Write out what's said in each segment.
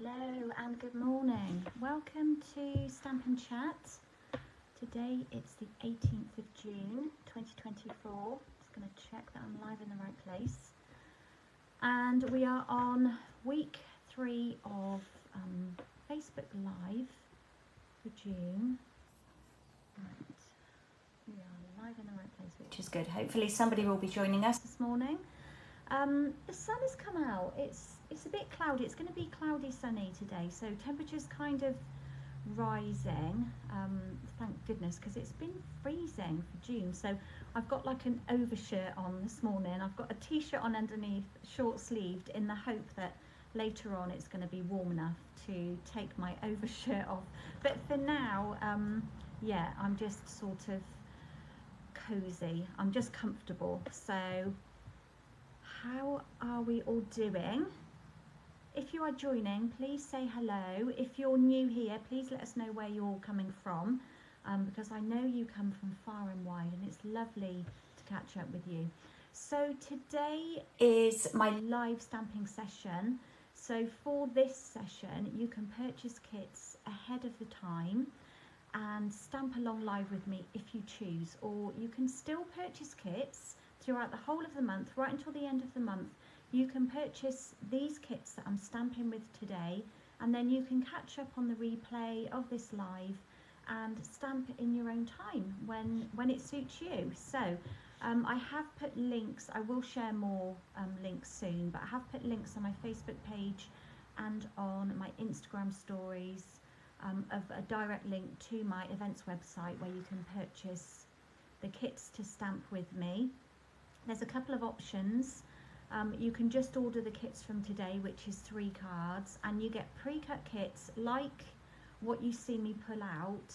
Hello and good morning. Welcome to Stampin' Chat. Today it's the 18th of June 2024. Just going to check that I'm live in the right place. And we are on week 3 of Facebook Live for June. Right. We are live in the right place, which is good. Hopefully somebody will be joining us this morning. The sun has come out. It's a bit cloudy. It's going to be cloudy, sunny today, so temperature's kind of rising. Thank goodness, because it's been freezing for June. So I've got like an overshirt on this morning. I've got a t-shirt on underneath, short sleeved, in the hope that later on it's going to be warm enough to take my overshirt off. But for now, yeah, I'm just sort of cozy. I'm just comfortable. So how are we all doing? If you are joining, please say hello. If you're new here, please let us know where you're coming from, because I know you come from far and wide, and it's lovely to catch up with you. So today is my live stamping session. So for this session, you can purchase kits ahead of the time and stamp along live with me if you choose, or you can still purchase kits throughout the whole of the month, right until the end of the month. You can purchase these kits that I'm stamping with today, and then you can catch up on the replay of this live and stamp in your own time when it suits you. So I have put links. I will share more links soon, but I have put links on my Facebook page and on my Instagram stories of a direct link to my events website where you can purchase the kits to stamp with me. There's a couple of options. You can just order the kits from today, which is 3 cards, and you get pre-cut kits like what you see me pull out.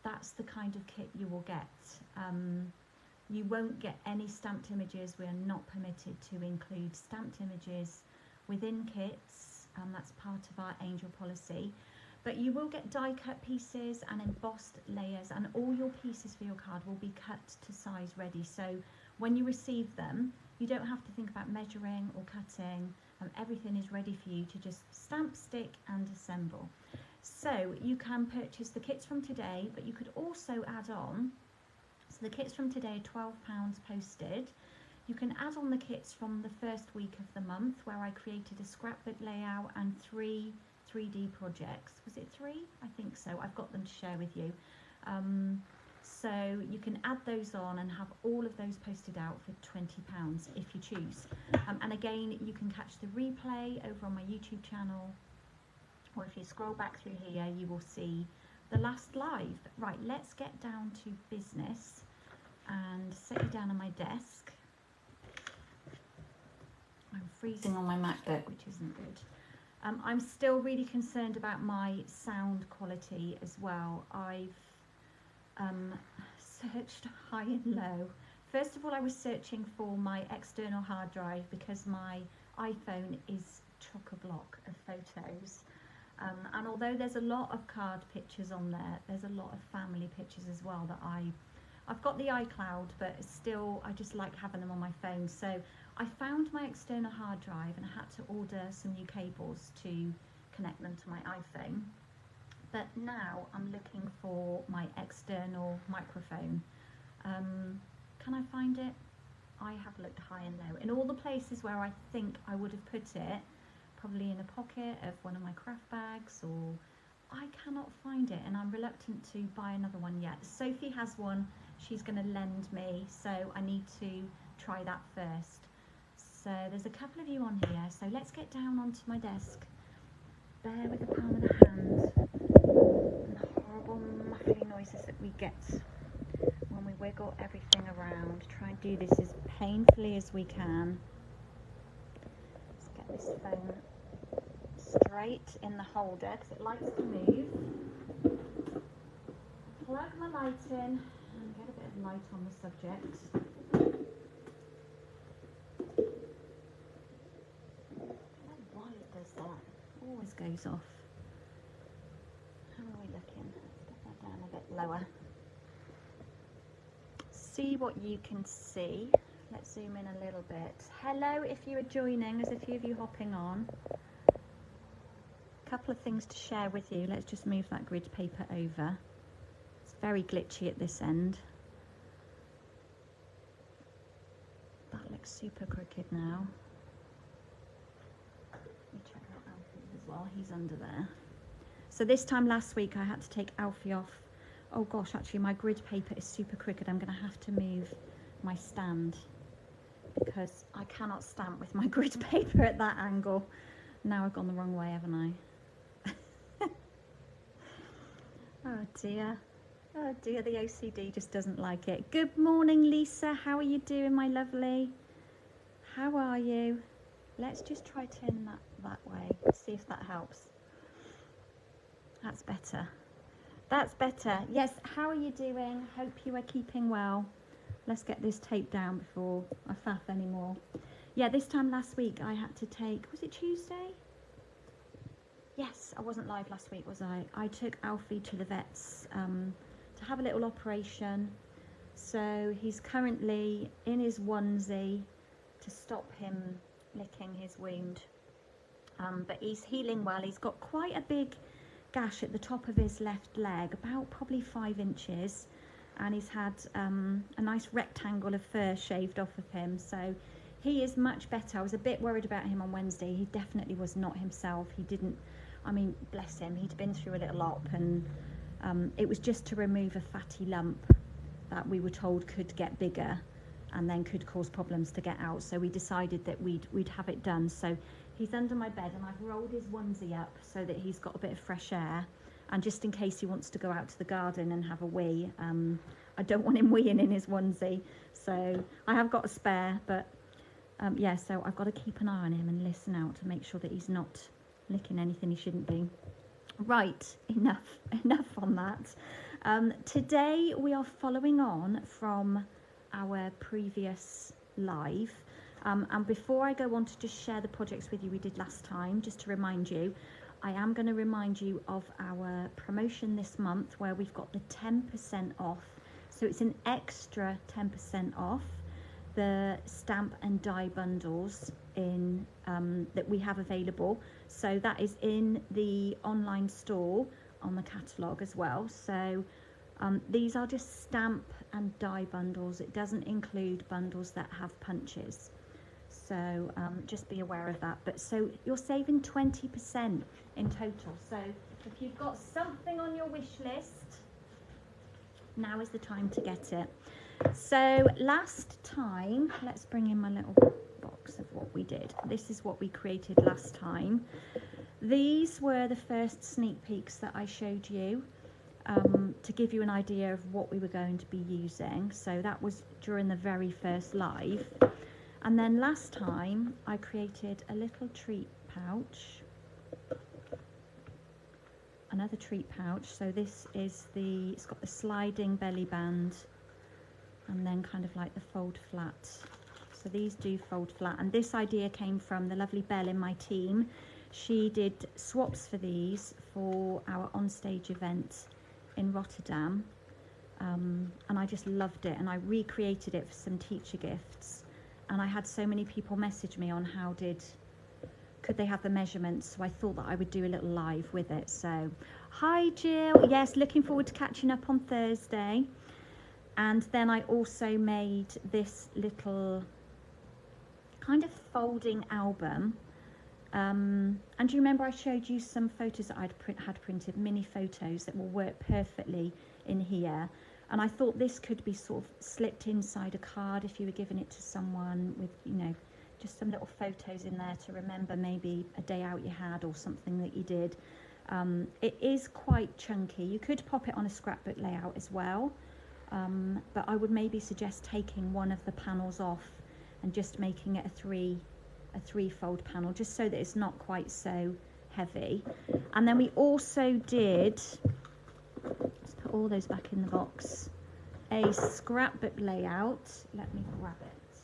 That's the kind of kit you will get. You won't get any stamped images. We are not permitted to include stamped images within kits. That's part of our angel policy. But you will get die cut pieces and embossed layers, and all your pieces for your card will be cut to size ready. So when you receive them, you don't have to think about measuring or cutting. Everything is ready for you to just stamp, stick and assemble. So you can purchase the kits from today, but you could also add on, so the kits from today are £12 posted. You can add on the kits from the first week of the month, where I created a scrapbook layout and 3 3D projects. Was it 3? I think so. I've got them to share with you. So you can add those on and have all of those posted out for £20 if you choose. And again, you can catch the replay over on my YouTube channel, or if you scroll back through here, you will see the last live. Right, let's get down to business and set you down on my desk. I'm freezing on my MacBook, which isn't good. I'm still really concerned about my sound quality as well. I've searched high and low. First of all, I was searching for my external hard drive because my iPhone is chock-a-block of photos. And although there's a lot of card pictures on there, there's a lot of family pictures as well that I've got the iCloud, but still I just like having them on my phone. So I found my external hard drive and I had to order some new cables to connect them to my iPhone. But now I'm looking for my external microphone. Can I find it? I have looked high and low. In all the places where I think I would have put it, probably in a pocket of one of my craft bags, or I cannot find it, and I'm reluctant to buy another one yet. Sophie has one she's going to lend me, so I need to try that first. So there's a couple of you on here, so let's get down onto my desk. Bear with the palm of the hand and the horrible muffly noises that we get when we wiggle everything around. Try and do this as painfully as we can. Let's get this phone straight in the holder because it likes to move. Plug my light in and get a bit of light on the subject. I don't know why it does that. Always goes off. How are we looking? Let's get that down a bit lower. See what you can see. Let's zoom in a little bit. Hello if you are joining, there's a few of you hopping on. couple of things to share with you. Let's just move that grid paper over. It's very glitchy at this end. That looks super crooked now. Let me check out Alfie as well, he's under there. So this time last week I had to take Alfie off. Oh gosh, actually my grid paper is super crooked. I'm going to have to move my stand because I cannot stamp with my grid paper at that angle. Now I've gone the wrong way, haven't I? Oh dear. Oh dear, the OCD just doesn't like it. Good morning, Lisa. How are you doing, my lovely? How are you? Let's just try turning that way. See if that helps. That's better. That's better. Yes, how are you doing? Hope you are keeping well. Let's get this tape down before I faff anymore. Yeah, this time last week I had to take, was it Tuesday? Yes, I wasn't live last week, was I? I took Alfie to the vets to have a little operation. So he's currently in his onesie to stop him licking his wound. But he's healing well. He's got quite a big gash at the top of his left leg, about probably 5 inches. And he's had a nice rectangle of fur shaved off of him. So he is much better. I was a bit worried about him on Wednesday. He definitely was not himself. He didn't, I mean, bless him. He'd been through a little op, and it was just to remove a fatty lump that we were told could get bigger and then could cause problems to get out. So we decided that we'd have it done. So he's under my bed, and I've rolled his onesie up so that he's got a bit of fresh air. And just in case he wants to go out to the garden and have a wee, I don't want him weeing in his onesie. So I have got a spare, but yeah, so I've got to keep an eye on him and listen out to make sure that he's not licking anything he shouldn't be. Right, enough on that. Today we are following on from our previous live. And before I go on to just share the projects with you we did last time, just to remind you, I am going to remind you of our promotion this month where we've got the 10% off. So it's an extra 10% off the stamp and die bundles in that we have available. So that is in the online store on the catalogue as well. So these are just stamp and die bundles. It doesn't include bundles that have punches. So just be aware of that. But so you're saving 20% in total. So if you've got something on your wish list, now is the time to get it. So last time, let's bring in my little box of what we did. This is what we created last time. These were the first sneak peeks that I showed you to give you an idea of what we were going to be using. So that was during the very first live. And then last time I created a little treat pouch, another treat pouch. So this is it's got the sliding belly band and then kind of like the fold flat. So these do fold flat, and this idea came from the lovely Belle in my team. She did swaps for these for our onstage event in Rotterdam, and I just loved it, and I recreated it for some teacher gifts. And I had so many people message me on could they have the measurements, so I thought that I would do a little live with it. So hi Jill, yes, looking forward to catching up on Thursday. And then I also made this little kind of folding album. And do you remember I showed you some photos that had printed, mini photos that will work perfectly in here? And I thought this could be sort of slipped inside a card if you were giving it to someone with, you know, just some little photos in there to remember maybe a day out you had or something that you did. It is quite chunky. You could pop it on a scrapbook layout as well. But I would maybe suggest taking one of the panels off and just making it a three-fold panel, just so that it's not quite so heavy. And then we also did, let's put all those back in the box, a scrapbook layout. Let me grab it.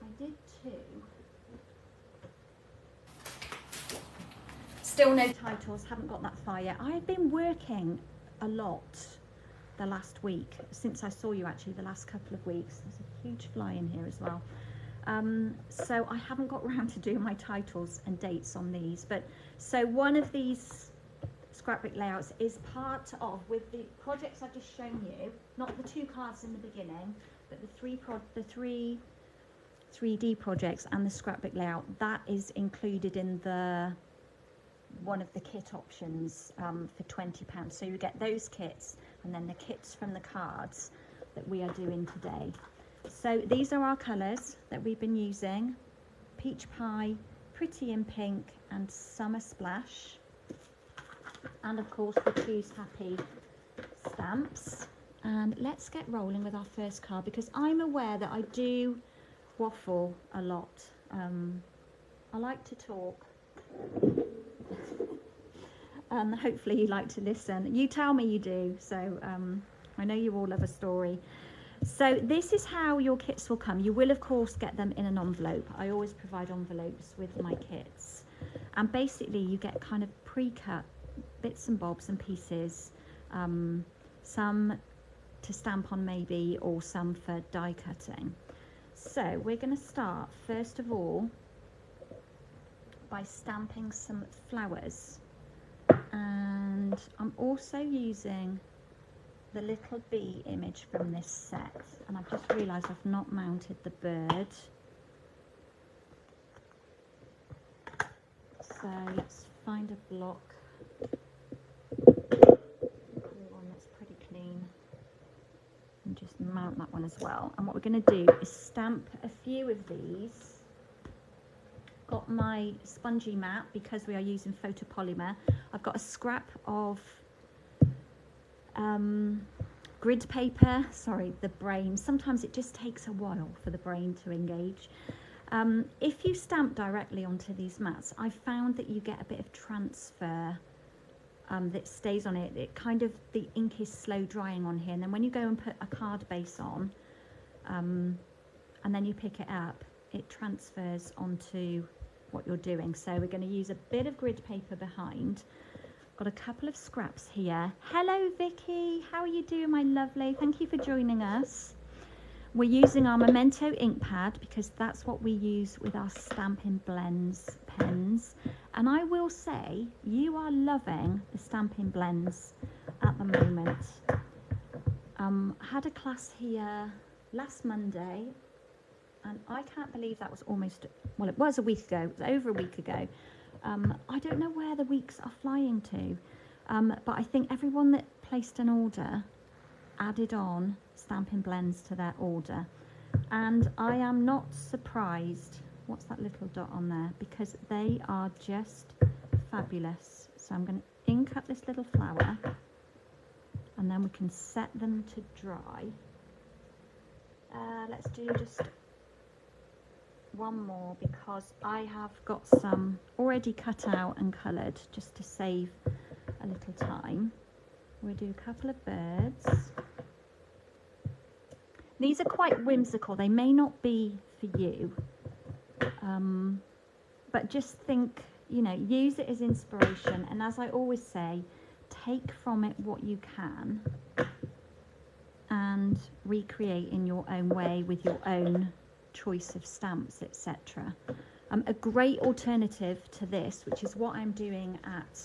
I did two. Still no titles, haven't got that far yet. I have been working a lot the last week, since I saw you actually the last couple of weeks. There's a huge fly in here as well. So I haven't got around to doing my titles and dates on these, but so one of these scrapbook layouts is part of, with the projects I've just shown you, not the 2 cards in the beginning, but the three 3D projects and the scrapbook layout, that is included in the one of the kit options for £20. So you get those kits and then the kits from the cards that we are doing today. So these are our colours that we've been using: Peach Pie, Pretty in Pink and Summer Splash. And of course the Choose Happy stamps. And let's get rolling with our first card, because I'm aware that I do waffle a lot. I like to talk. Hopefully you like to listen. You tell me you do, so I know you all love a story. So this is how your kits will come. You will of course get them in an envelope. I always provide envelopes with my kits, and basically you get kind of pre-cut bits and bobs and pieces, some to stamp on maybe, or some for die cutting. So we're going to start first of all by stamping some flowers, and I'm also using the little bee image from this set, and I've just realised I've not mounted the bird. So let's find a block, one that's pretty clean, and just mount that one as well. And what we're going to do is stamp a few of these. Got my spongy mat because we are using photopolymer. I've got a scrap of grid paper, sorry, the brain. Sometimes it just takes a while for the brain to engage. If you stamp directly onto these mats, I found that you get a bit of transfer that stays on it. It kind of, the ink is slow drying on here, and then when you go and put a card base on, and then you pick it up, it transfers onto what you're doing. So we're going to use a bit of grid paper behind. Got a couple of scraps here. Hello Vicky, how are you doing, my lovely? Thank you for joining us. We're using our Memento ink pad because that's what we use with our Stampin' Blends pens. And I will say, you are loving the Stampin' Blends at the moment. Had a class here last Monday, and I can't believe that was almost, well, it was a week ago, it was over a week ago. I don't know where the weeks are flying to, but I think everyone that placed an order added on Stampin' Blends to their order, and I am not surprised. What's that little dot on there? Because they are just fabulous. So I'm going to ink up this little flower, and then we can set them to dry. Let's do just one more, because I have got some already cut out and coloured just to save a little time. We'll do a couple of birds. These are quite whimsical. They may not be for you, but just think, you know, use it as inspiration, and as I always say, take from it what you can and recreate in your own way with your own choice of stamps, etc. A great alternative to this, which is what I'm doing at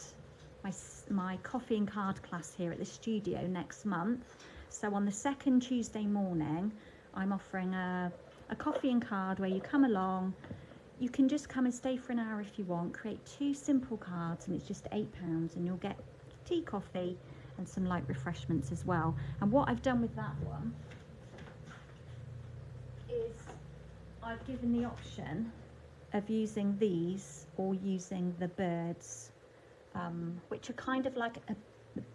my coffee and card class here at the studio next month. So on the second Tuesday morning, I'm offering a coffee and card where you come along. You can just come and stay for an hour if you want, create 2 simple cards, and it's just £8, and you'll get tea, coffee and some light refreshments as well. And what I've done with that one is I've given the option of using these or using the birds, which are kind of like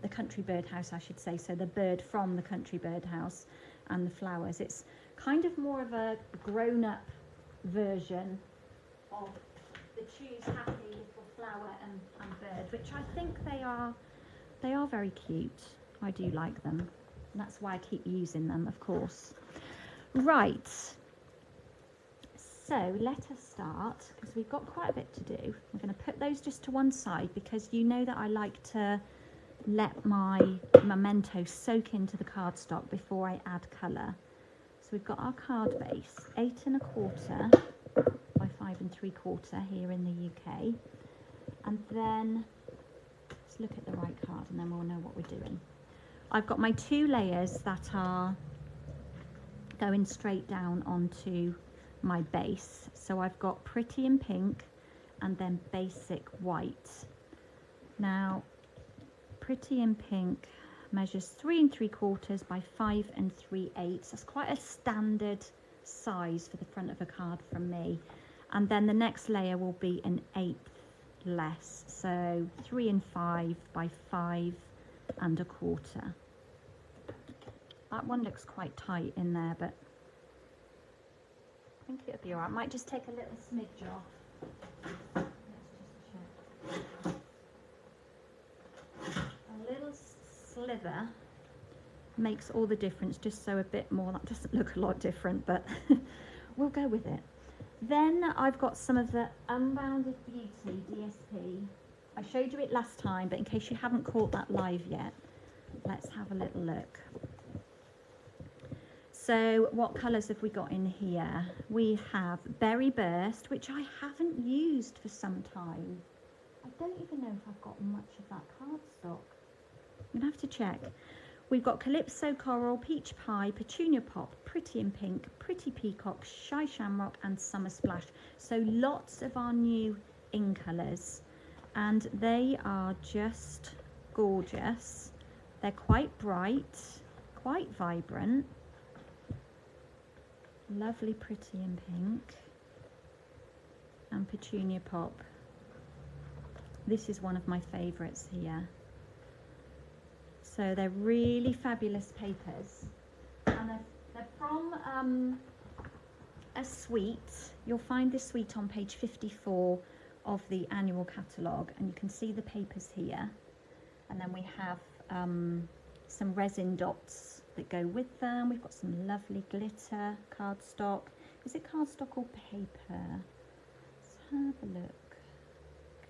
the country birdhouse, I should say. So the bird from the country birdhouse and the flowers. It's kind of more of a grown-up version of the Choose Happy little flower and bird, which I think they are very cute. I do like them. And that's why I keep using them, of course. Right. So let us start, because we've got quite a bit to do. We're going to put those just to one side, because you know that I like to let my Memento soak into the cardstock before I add colour. So we've got our card base, 8 1/4 by 5 3/4 here in the UK. And then let's look at the right card and then we'll know what we're doing. I've got my 2 layers that are going straight down onto my base. So I've got Pretty in Pink and then Basic White. Now, Pretty in Pink measures 3 3/4 by 5 3/8. That's quite a standard size for the front of a card from me. And then the next layer will be an 1/8 less, so 3 5 by 5 1/4. That one looks quite tight in there, but I think it'll be alright. Might just take a little smidge off. Let's just check. A little slither makes all the difference, just so a bit more. That doesn't look a lot different, but we'll go with it. Then I've got some of the Unbounded Beauty DSP. I showed you it last time, but in case you haven't caught that live yet, let's have a little look. So what colours have we got in here? We have Berry Burst, which I haven't used for some time. I don't even know if I've got much of that cardstock. I'm going to have to check. We've got Calypso Coral, Peach Pie, Petunia Pop, Pretty in Pink, Pretty Peacock, Shy Shamrock and Summer Splash. So lots of our new in colours, and they are just gorgeous. They're quite bright, quite vibrant. Lovely Pretty in Pink and Petunia Pop. This is one of my favourites here. So they're really fabulous papers, and they're from a suite. You'll find this suite on page 54 of the annual catalogue, and you can see the papers here. And then we have some resin dots that go with them. We've got some lovely glitter cardstock. Is it cardstock or paper? Let's have a look.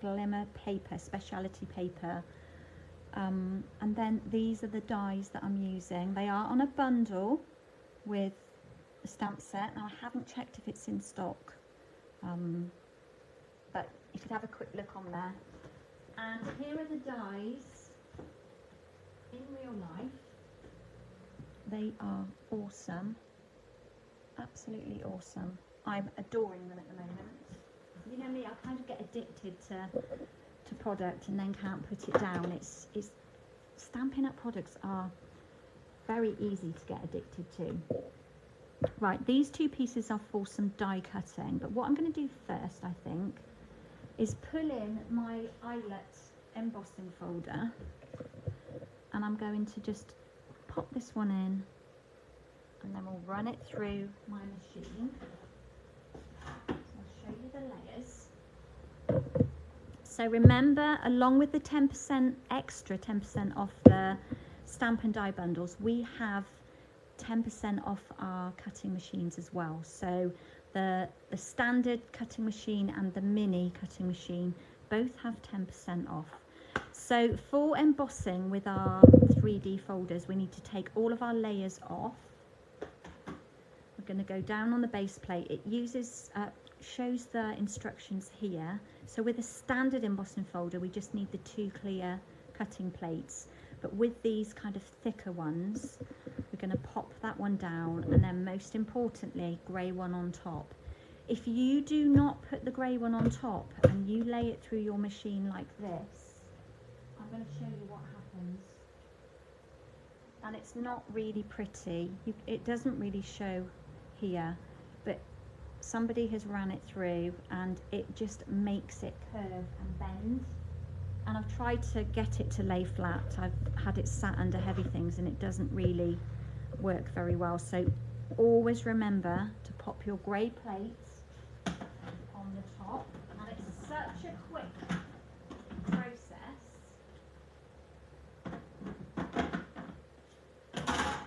Glimmer paper, speciality paper. And then these are the dies that I'm using. They are on a bundle with a stamp set. Now I haven't checked if it's in stock, but you could have a quick look on there. And here are the dies in real life. They are awesome, absolutely awesome. I'm adoring them at the moment. You know me, I kind of get addicted to product and then can't put it down. It's Stampin' Up products are very easy to get addicted to. Right, these 2 pieces are for some die cutting, but what I'm going to do first, I think, is pull in my eyelet embossing folder, and I'm going to just pop this one in, and then we'll run it through my machine. So I'll show you the layers. So remember, along with the 10% extra 10% off the Stamp and Die bundles, we have 10% off our cutting machines as well. So the standard cutting machine and the mini cutting machine both have 10% off. So for embossing with our 3D folders, we need to take all of our layers off. We're going to go down on the base plate. It uses shows the instructions here. So with a standard embossing folder, we just need the 2 clear cutting plates. But with these kind of thicker ones, we're going to pop that one down, and then most importantly, grey one on top. If you do not put the grey one on top and you lay it through your machine like this, I'm going to show you what happens. And it's not really pretty. It doesn't really show here, but somebody has ran it through and it just makes it curve and bend. And I've tried to get it to lay flat. I've had it sat under heavy things and it doesn't really work very well. So always remember to pop your grey plates on the top. And it's such a quick process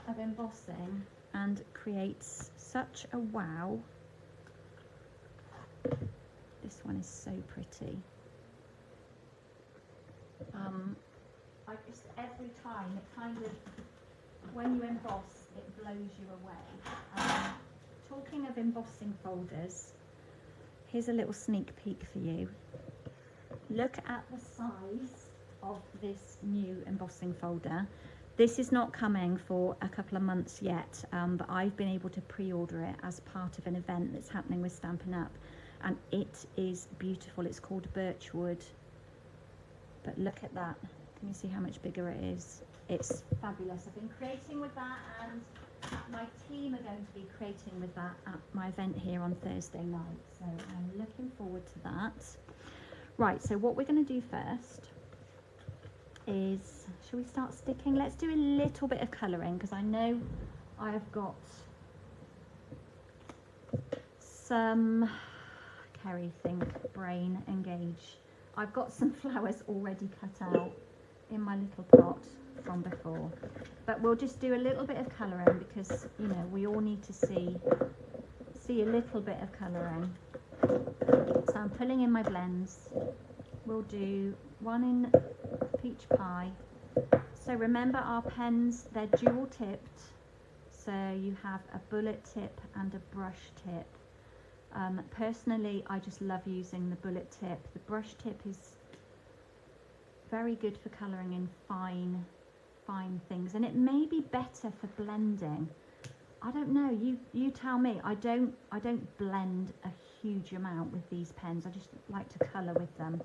of embossing and creates such a wow. This one is so pretty. I just, every time it kind of, when you emboss, it blows you away. Talking of embossing folders, here's a little sneak peek for you. Look at the size of this new embossing folder. This is not coming for a couple of months yet, but I've been able to pre-order it as part of an event that's happening with Stampin' Up, and it is beautiful. It's called Birchwood, but look at that. Can you see how much bigger it is? It's fabulous. I've been creating with that, and my team are going to be creating with that at my event here on Thursday night, so I'm looking forward to that. Right, so what we're going to do first is, shall we start sticking? Let's do a little bit of colouring, because I know I have got some, Kerry, think, brain, engage. I've got some flowers already cut out in my little pot from before, but we'll just do a little bit of colouring because, you know, we all need to see a little bit of colouring. So I'm pulling in my blends. We'll do one in peach pie. So remember, our pens, they're dual tipped, so you have a bullet tip and a brush tip. Personally, I just love using the bullet tip. The brush tip is very good for colouring in fine things, and it may be better for blending. I don't know, you tell me. I don't blend a huge amount with these pens. I just like to colour with them.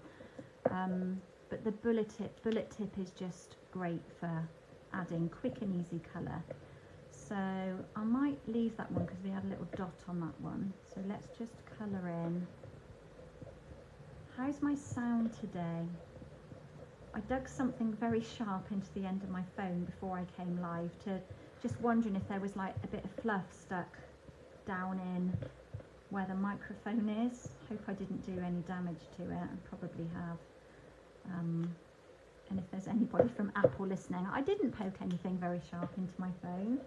But the bullet tip is just great for adding quick and easy colour. So I might leave that one because we had a little dot on that one. So let's just colour in. How's my sound today? I dug something very sharp into the end of my phone before I came live, to just wondering if there was like a bit of fluff stuck down in where the microphone is. Hope I didn't do any damage to it. I probably have. And if there's anybody from Apple listening, I didn't poke anything very sharp into my phone.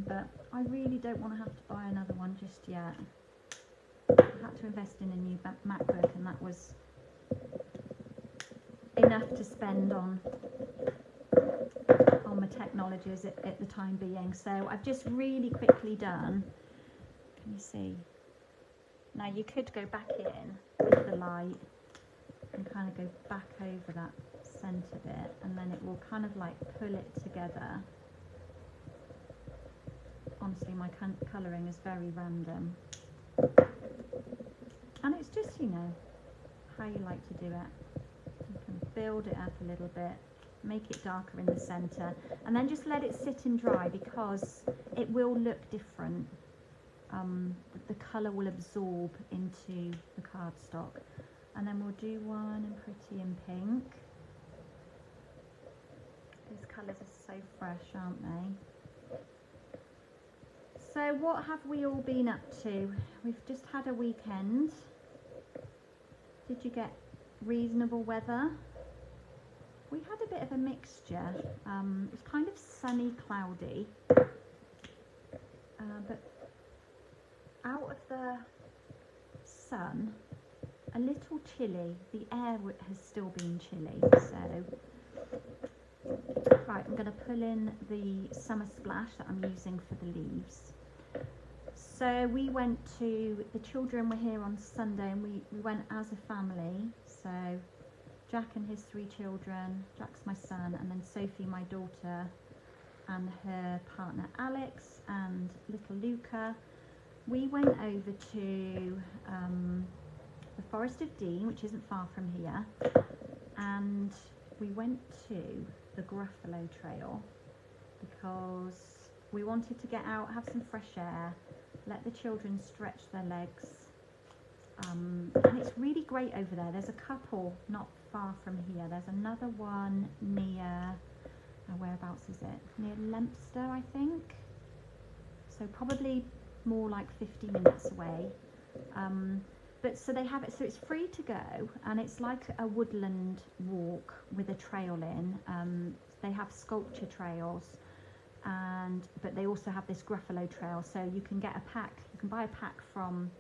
But I really don't want to have to buy another one just yet. I had to invest in a new MacBook, and that was enough to spend on the technologies at the time being. So I've just really quickly done, can you see? Now you could go back in with the light and kind of go back over that centre bit, and then it will kind of like pull it together. Honestly, my colouring is very random, and it's just, you know, how you like to do it. You can build it up a little bit, make it darker in the centre, and then just let it sit and dry, because it will look different. The colour will absorb into the cardstock. And then we'll do one in pretty in pink. These colours are so fresh, aren't they? So what have we all been up to? We've just had a weekend. Did you get reasonable weather? We had a bit of a mixture. It was kind of sunny, cloudy. But out of the sun, a little chilly. The air has still been chilly, so right, I'm going to pull in the summer splash that I'm using for the leaves. So we went to, the children were here on Sunday, and we went as a family. So Jack and his 3 children, Jack's my son, and then Sophie, my daughter, and her partner Alex, and little Luca. We went over to the Forest of Dean, which isn't far from here, and we went to the Gruffalo Trail because we wanted to get out, have some fresh air, let the children stretch their legs, and it's really great over there. There's a couple not far from here. There's another one near, whereabouts is it? Near Lempster, I think. So probably more like 50 minutes away. But so they have it, so it's free to go, and it's like a woodland walk with a trail in. They have sculpture trails, but they also have this Gruffalo trail, so you can get a pack, you can buy a pack from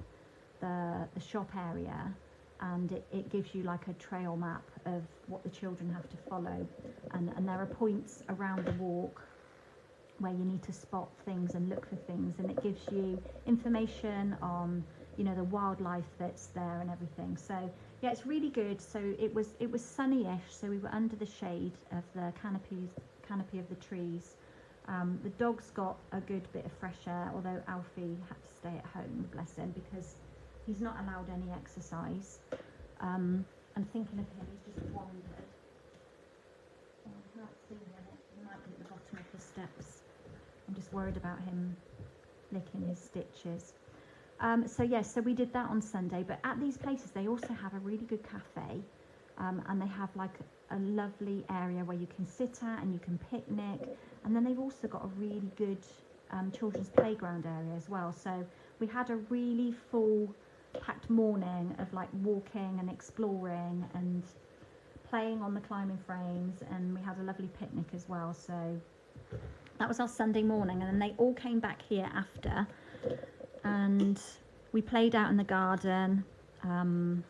the shop area, and it gives you like a trail map of what the children have to follow, and there are points around the walk where you need to spot things and look for things, and it gives you information on, you know, the wildlife that's there and everything. So yeah, it's really good. So it was sunny-ish, so we were under the shade of the canopy of the trees. The dogs got a good bit of fresh air, although Alfie had to stay at home, bless him, because he's not allowed any exercise. And thinking of him, he's just wandered. Oh, I can't see him. He might be at the bottom of the steps. I'm just worried about him licking his stitches. So yes, so we did that on Sunday, but at these places they also have a really good cafe, and they have like a lovely area where you can sit at and you can picnic, and then they've also got a really good children's playground area as well. So we had a really full packed morning of like walking and exploring and playing on the climbing frames, and we had a lovely picnic as well. So that was our Sunday morning, and then they all came back here after, and we played out in the garden, and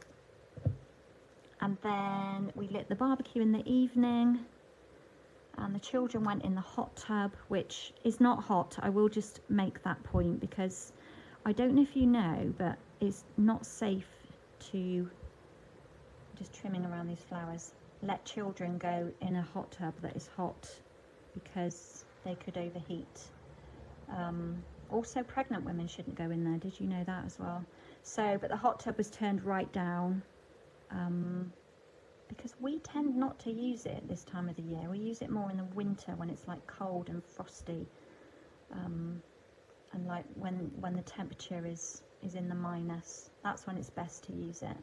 then we lit the barbecue in the evening, and the children went in the hot tub, which is not hot. I will just make that point, because I don't know if you know, but it's not safe to, just trimming around these flowers, let children go in a hot tub that is hot, because they could overheat. Also, pregnant women shouldn't go in there. Did you know that as well? So, but the hot tub was turned right down, because we tend not to use it this time of the year. We use it more in the winter when it's like cold and frosty, and like when the temperature is in the minus. That's when it's best to use it.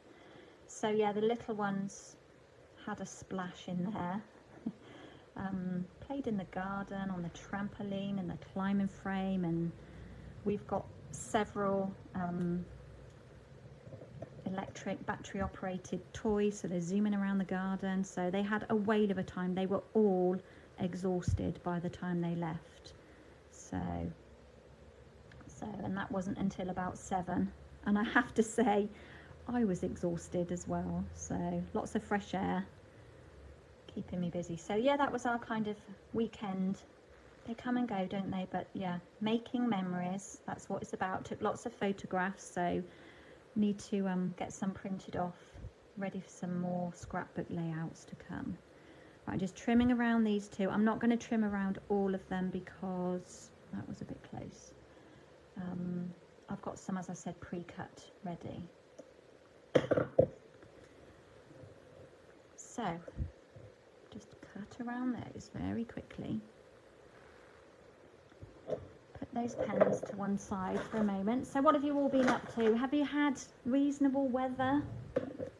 So yeah, the little ones had a splash in there. Played in the garden, on the trampoline and the climbing frame, and we've got several electric battery operated toys, so they're zooming around the garden. So they had a whale of a time. They were all exhausted by the time they left. So and that wasn't until about 7, and I have to say I was exhausted as well. So lots of fresh air keeping me busy. So yeah, that was our kind of weekend. They come and go, don't they? But yeah, making memories, that's what it's about. Took lots of photographs, so need to get some printed off, ready for some more scrapbook layouts to come. Right, just trimming around these two. I'm not going to trim around all of them because that was a bit close. I've got some, as I said, pre-cut ready. So just cut around those very quickly. Put those pens to one side for a moment. So what have you all been up to? Have you had reasonable weather?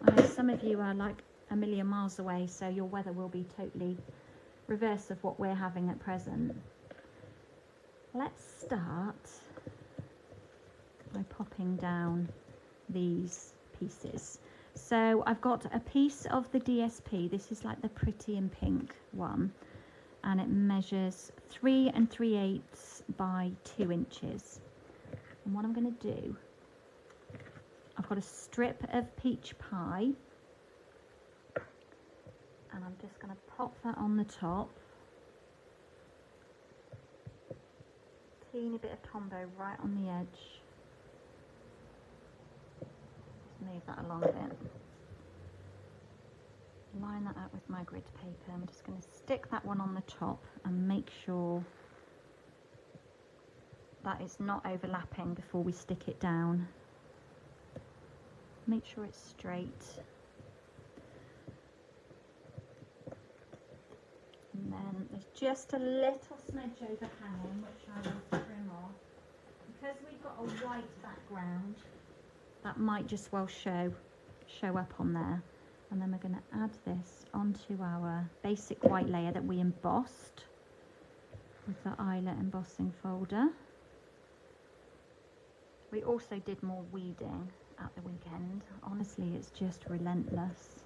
I know some of you are like a million miles away, so your weather will be totally reverse of what we're having at present. Let's start by popping down these pieces. So I've got a piece of the DSP. This is like the pretty and pink one, and it measures 3 3/8 by 2 inches. And what I'm going to do, I've got a strip of peach pie, and I'm just going to pop that on the top. Teeny bit of Tombow right on the edge. Move that along a bit. Line that up with my grid paper. I'm just going to stick that one on the top and make sure that it's not overlapping before we stick it down. Make sure it's straight. And then there's just a little smidge overhanging, which I will trim off. Because we've got a white background, that might just well show up on there. And then we're going to add this onto our basic white layer that we embossed with the eyelet embossing folder. We also did more weeding at the weekend. Honestly, it's just relentless.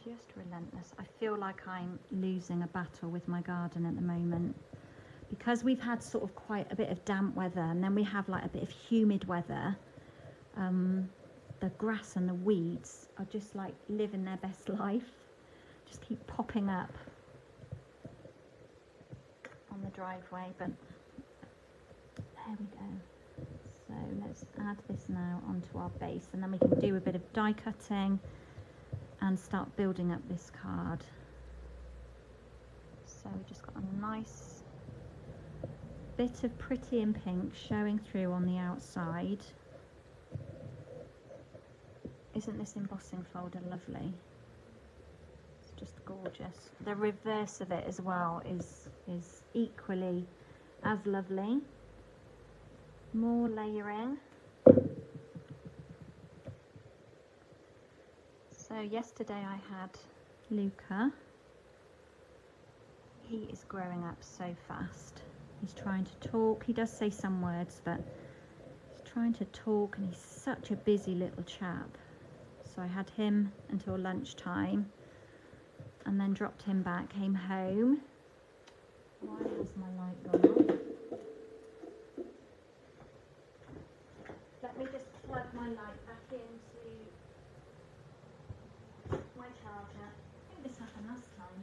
Just relentless. I feel like I'm losing a battle with my garden at the moment, because we've had sort of quite a bit of damp weather, and then we have like a bit of humid weather. The grass and the weeds are just like living their best life, just keep popping up. on the driveway, but there we go. So let's add this now onto our base, and then we can do a bit of die cutting and start building up this card. So we just got a nice bit of pretty in pink showing through on the outside. Isn't this embossing folder lovely? It's just gorgeous. The reverse of it as well is equally as lovely. More layering. So yesterday I had Luca. He is growing up so fast. He's trying to talk. He does say some words, but he's trying to talk, and he's such a busy little chap. So I had him until lunchtime and then dropped him back, came home. Why has my light gone off? Let me just plug my light back into my charger. I think this happened last time.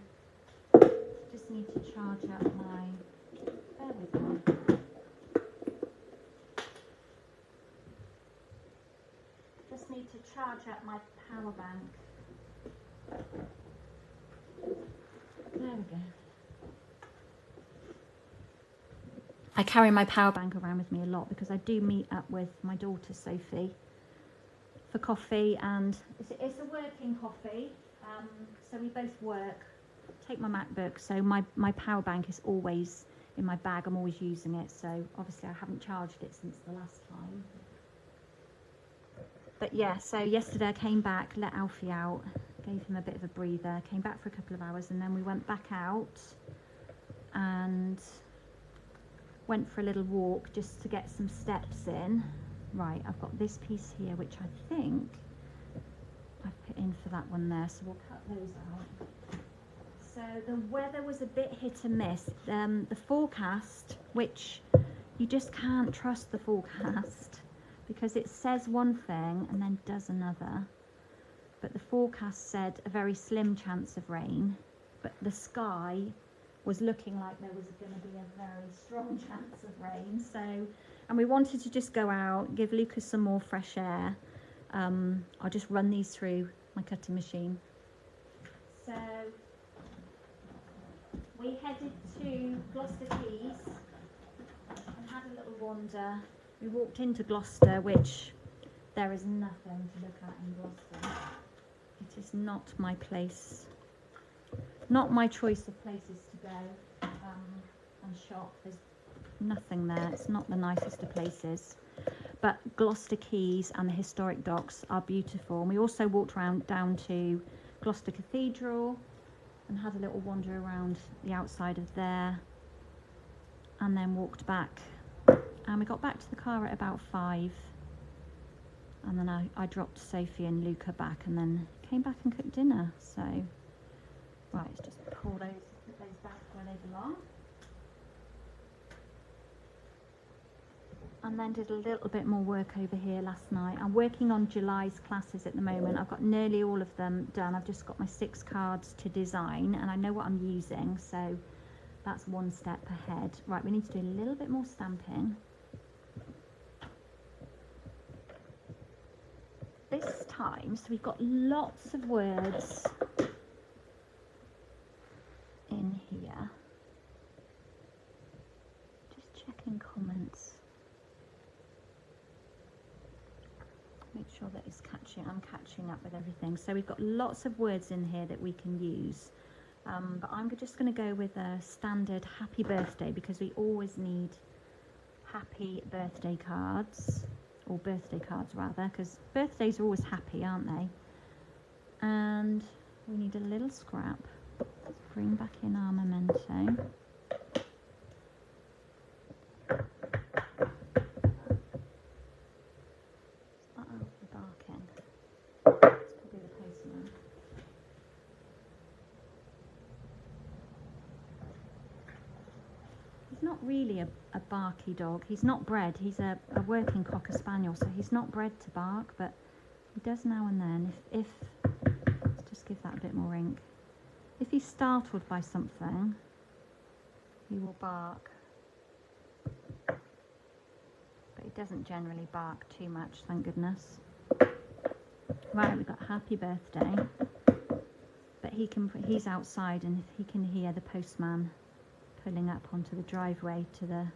Just need to charge up my... There we go. Just need to charge up my power bank. There we go. I carry my power bank around with me a lot because I do meet up with my daughter Sophie for coffee, and it's a working coffee, so we both work. Take my MacBook, so my power bank is always in my bag. I'm always using it, so obviously I haven't charged it since the last time. But yeah, so yesterday I came back, let Alfie out, gave him a bit of a breather, came back for a couple of hours, and then we went back out and went for a little walk just to get some steps in. Right, I've got this piece here, which I think I've put in for that one there, so we'll cut those out. So the weather was a bit hit and miss. The forecast, which you just can't trust the forecast because it says one thing and then does another. But the forecast said a very slim chance of rain, but the sky was looking like there was going to be a very strong chance of rain. So, and we wanted to just go out, give Lucas some more fresh air. I'll just run these through my cutting machine. So we headed to Gloucester Quays and had a little wander. We walked into Gloucester, which there is nothing to look at in Gloucester. It is not my place, not my choice of places to go and shop. There's nothing there. It's not the nicest of places. But Gloucester Quays and the historic docks are beautiful. And we also walked down to Gloucester Cathedral and had a little wander around the outside of there, and then walked back, and we got back to the car at about 5, and then I dropped Sophie and Luca back and then came back and cooked dinner. So right, let's just pull those, put those back where they belong. And then did a little bit more work over here last night. I'm working on July's classes at the moment. I've got nearly all of them done. I've just got my 6 cards to design and I know what I'm using, so that's one step ahead. Right, we need to do a little bit more stamping. This time, so we've got lots of words in here. Just checking comments. Make sure that it's I'm catching up with everything. So we've got lots of words in here that we can use. But I'm just going to go with a standard happy birthday because we always need happy birthday cards, or birthday cards rather, because birthdays are always happy, aren't they? And we need a little scrap. Let's bring back in our memento. Not really a barky dog. He's not bred. He's a working Cocker Spaniel, so he's not bred to bark, but he does now and then. If let's just give that a bit more ink. If he's startled by something, he will bark. But he doesn't generally bark too much, thank goodness. Right, we've got happy birthday. But he's outside and he can hear the postman pulling up onto the driveway to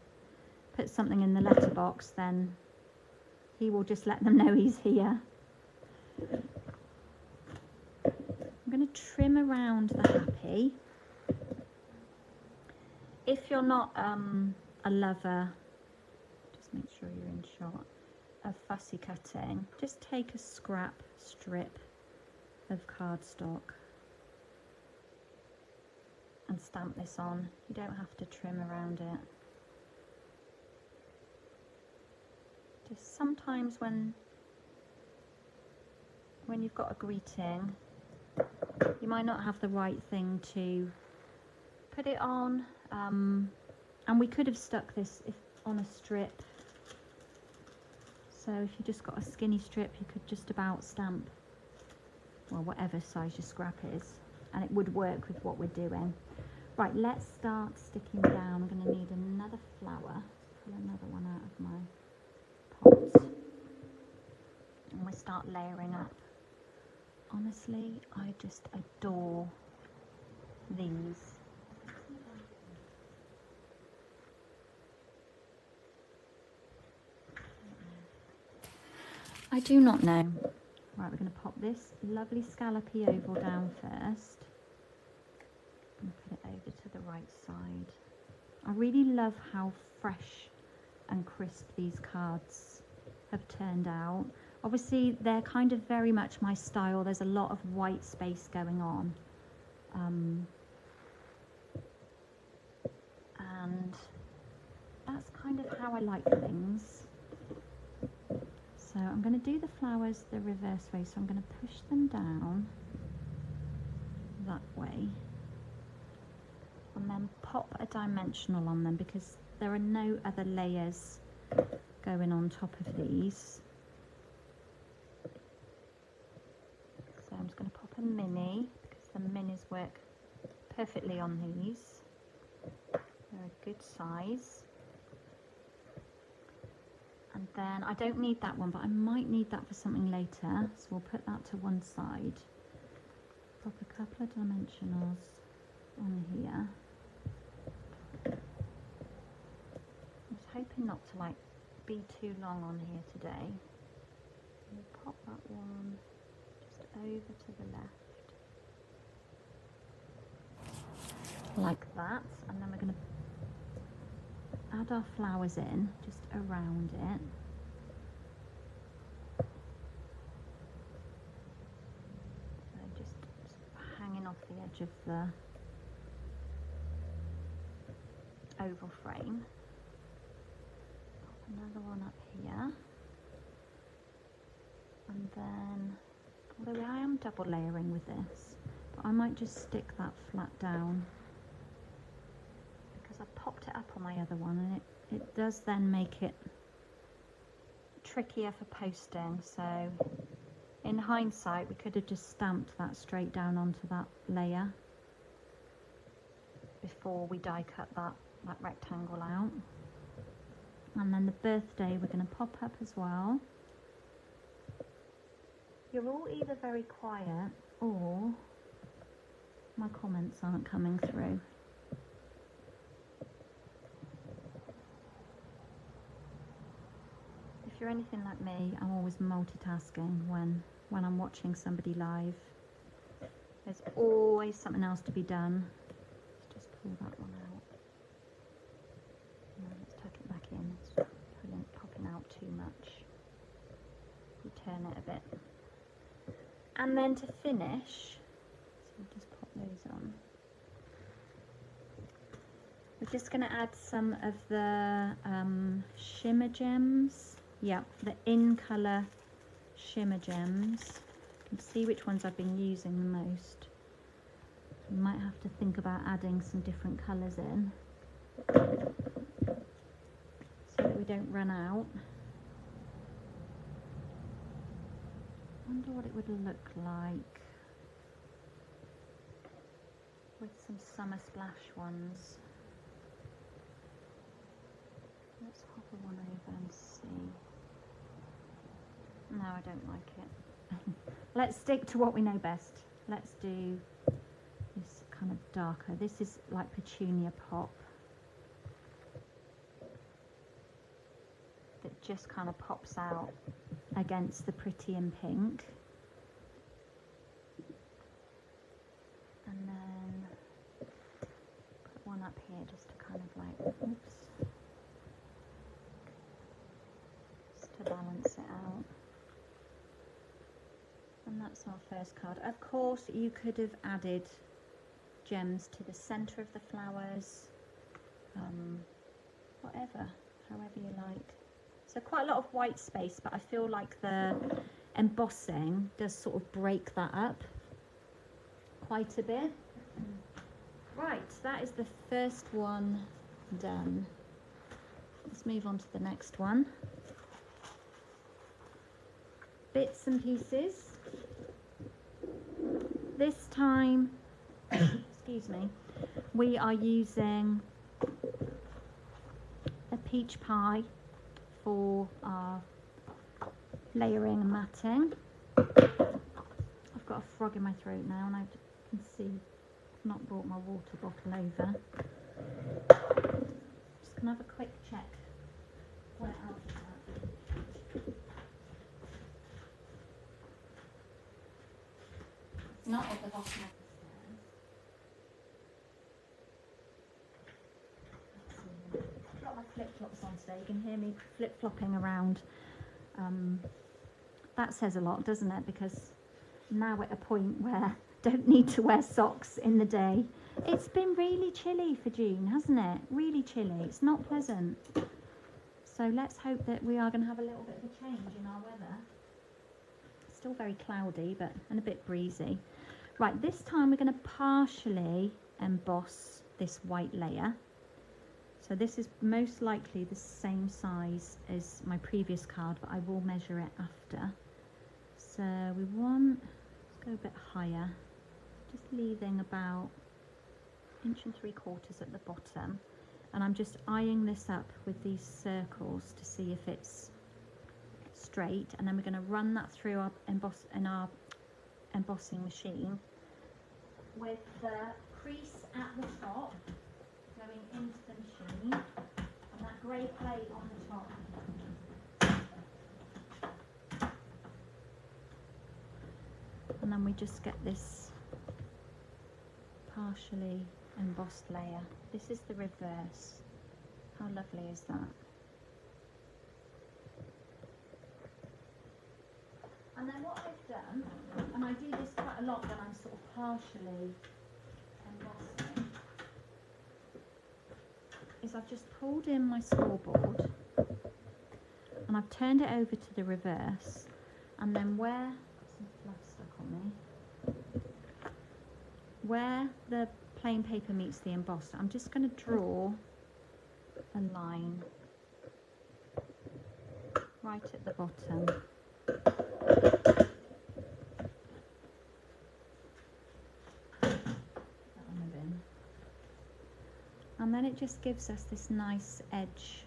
put something in the letterbox, then he will just let them know he's here. I'm going to trim around the happy. If you're not a lover, just make sure you're in shot, of fussy cutting, just take a strip of cardstock and stamp this on. You don't have to trim around it. Just sometimes when you've got a greeting, you might not have the right thing to put it on, and we could have stuck this on a strip. So if you just got a skinny strip, you could just about stamp, well, whatever size your scrap is, and it would work with what we're doing. Right, let's start sticking down. I'm going to need another flower. Pull another one out of my pot, and we start layering up. Honestly, I just adore these. I do not know. Right, we're going to pop this lovely scallopy oval down first. I'm going to put it over to the right side. I really love how fresh and crisp these cards have turned out. Obviously, they're kind of very much my style. There's a lot of white space going on. And that's kind of how I like things. So I'm going to do the flowers the reverse way. So I'm going to push them down that way. And then pop a dimensional on them because there are no other layers going on top of these. So I'm just going to pop a mini because the minis work perfectly on these. They're a good size. And then I don't need that one, but I might need that for something later. So we'll put that to one side. Pop a couple of dimensionals on here. I was hoping not to be too long on here today. We'll pop that one just over to the left. Like that. And then we're going to add our flowers in just around it. So just hanging off the edge of the oval frame. Pop another one up here. And then, although I am double layering with this, but I might just stick that flat down. I popped it up on my other one, and it does then make it trickier for posting. So in hindsight, we could have just stamped that straight down onto that layer before we die cut that rectangle out. And then the birthday we're going to pop up as well. You're all either very quiet or my comments aren't coming through. If you're anything like me, I'm always multitasking when I'm watching somebody live. There's always something else to be done. Let's just pull that one out. No, let's tuck it back in. It's popping out too much. We turn it a bit. And then to finish, so we'll just pop those on. We're just going to add some of the shimmer gems. Yeah, the in colour shimmer gems. You can see which ones I've been using the most. You might have to think about adding some different colours in so that we don't run out. I wonder what it would look like with some summer splash ones. and see. No, I don't like it. Let's stick to what we know best. Let's do this kind of darker. This is like petunia pop. That just kind of pops out against the pretty in pink. And then put one up here just to kind of like, oops, just to balance it out. And that's our first card. Of course, you could have added gems to the centre of the flowers, whatever, however you like. So quite a lot of white space, but I feel like the embossing does sort of break that up quite a bit. Right, that is the first one done. Let's move on to the next one. Bits and pieces. This time, excuse me, we are using a peach pie for our layering and matting. I've got a frog in my throat now and I can see I've not brought my water bottle over. Just gonna have a quick check where else is that. It's not at the bottom of the stairs. I've got my flip-flops on today. You can hear me flip-flopping around. That says a lot, doesn't it? Because now at a point where I don't need to wear socks in the day. It's been really chilly for June, hasn't it? Really chilly. It's not pleasant. So let's hope that we are going to have a little bit of a change in our weather. Still very cloudy, but and a bit breezy. Right, this time we're going to partially emboss this white layer. So this is most likely the same size as my previous card, but I will measure it after. So we want, let's go a bit higher, just leaving about 1 3/4 inches at the bottom. And I'm just eyeing this up with these circles to see if it's straight. And then we're going to run that through our embossing machine with the crease at the top going into the machine and that grey plate on the top. And then we just get this partially embossed layer. This is the reverse. How lovely is that? And then what I've done, and I do this quite a lot when I'm sort of partially embossing, is I've just pulled in my scoreboard and I've turned it over to the reverse, and then where, got some fluff stuck on me, where the plain paper meets the embossed, I'm just going to draw a line right at the bottom. And then it just gives us this nice edge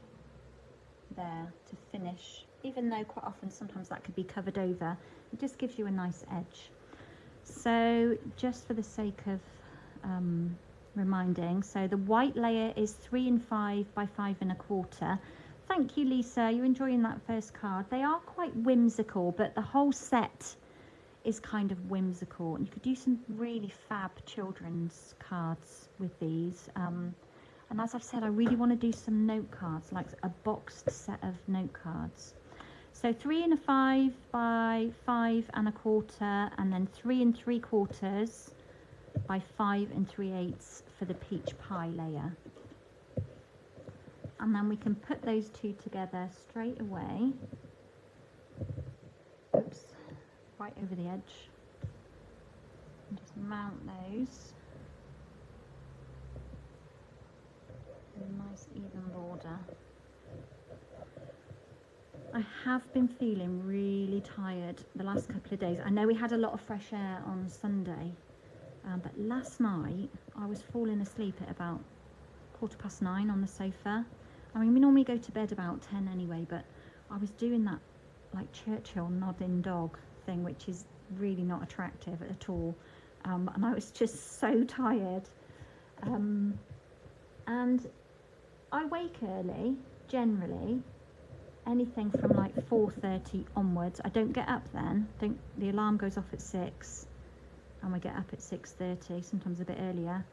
there to finish, even though quite often sometimes that could be covered over. It just gives you a nice edge. So just for the sake of reminding, so the white layer is 3 5 by 5 1/4. Thank you, Lisa, you're enjoying that first card. They are quite whimsical, but the whole set is kind of whimsical. And you could do some really fab children's cards with these. And as I've said, I really want to do some note cards, like a boxed set of note cards. So 3 5 by 5 1/4, and then 3 3/4 by 5 3/8 for the peach pie layer. And then we can put those two together straight away. Oops, right over the edge. And just mount those. A nice even border. I have been feeling really tired the last couple of days. I know we had a lot of fresh air on Sunday, but last night I was falling asleep at about 9:15 on the sofa. I mean, we normally go to bed about 10 anyway, but I was doing that like Churchill nodding dog thing, which is really not attractive at all. And I was just so tired. And I wake early, generally, anything from like 4:30 onwards. I don't get up then. The alarm goes off at 6, and we get up at 6:30, sometimes a bit earlier,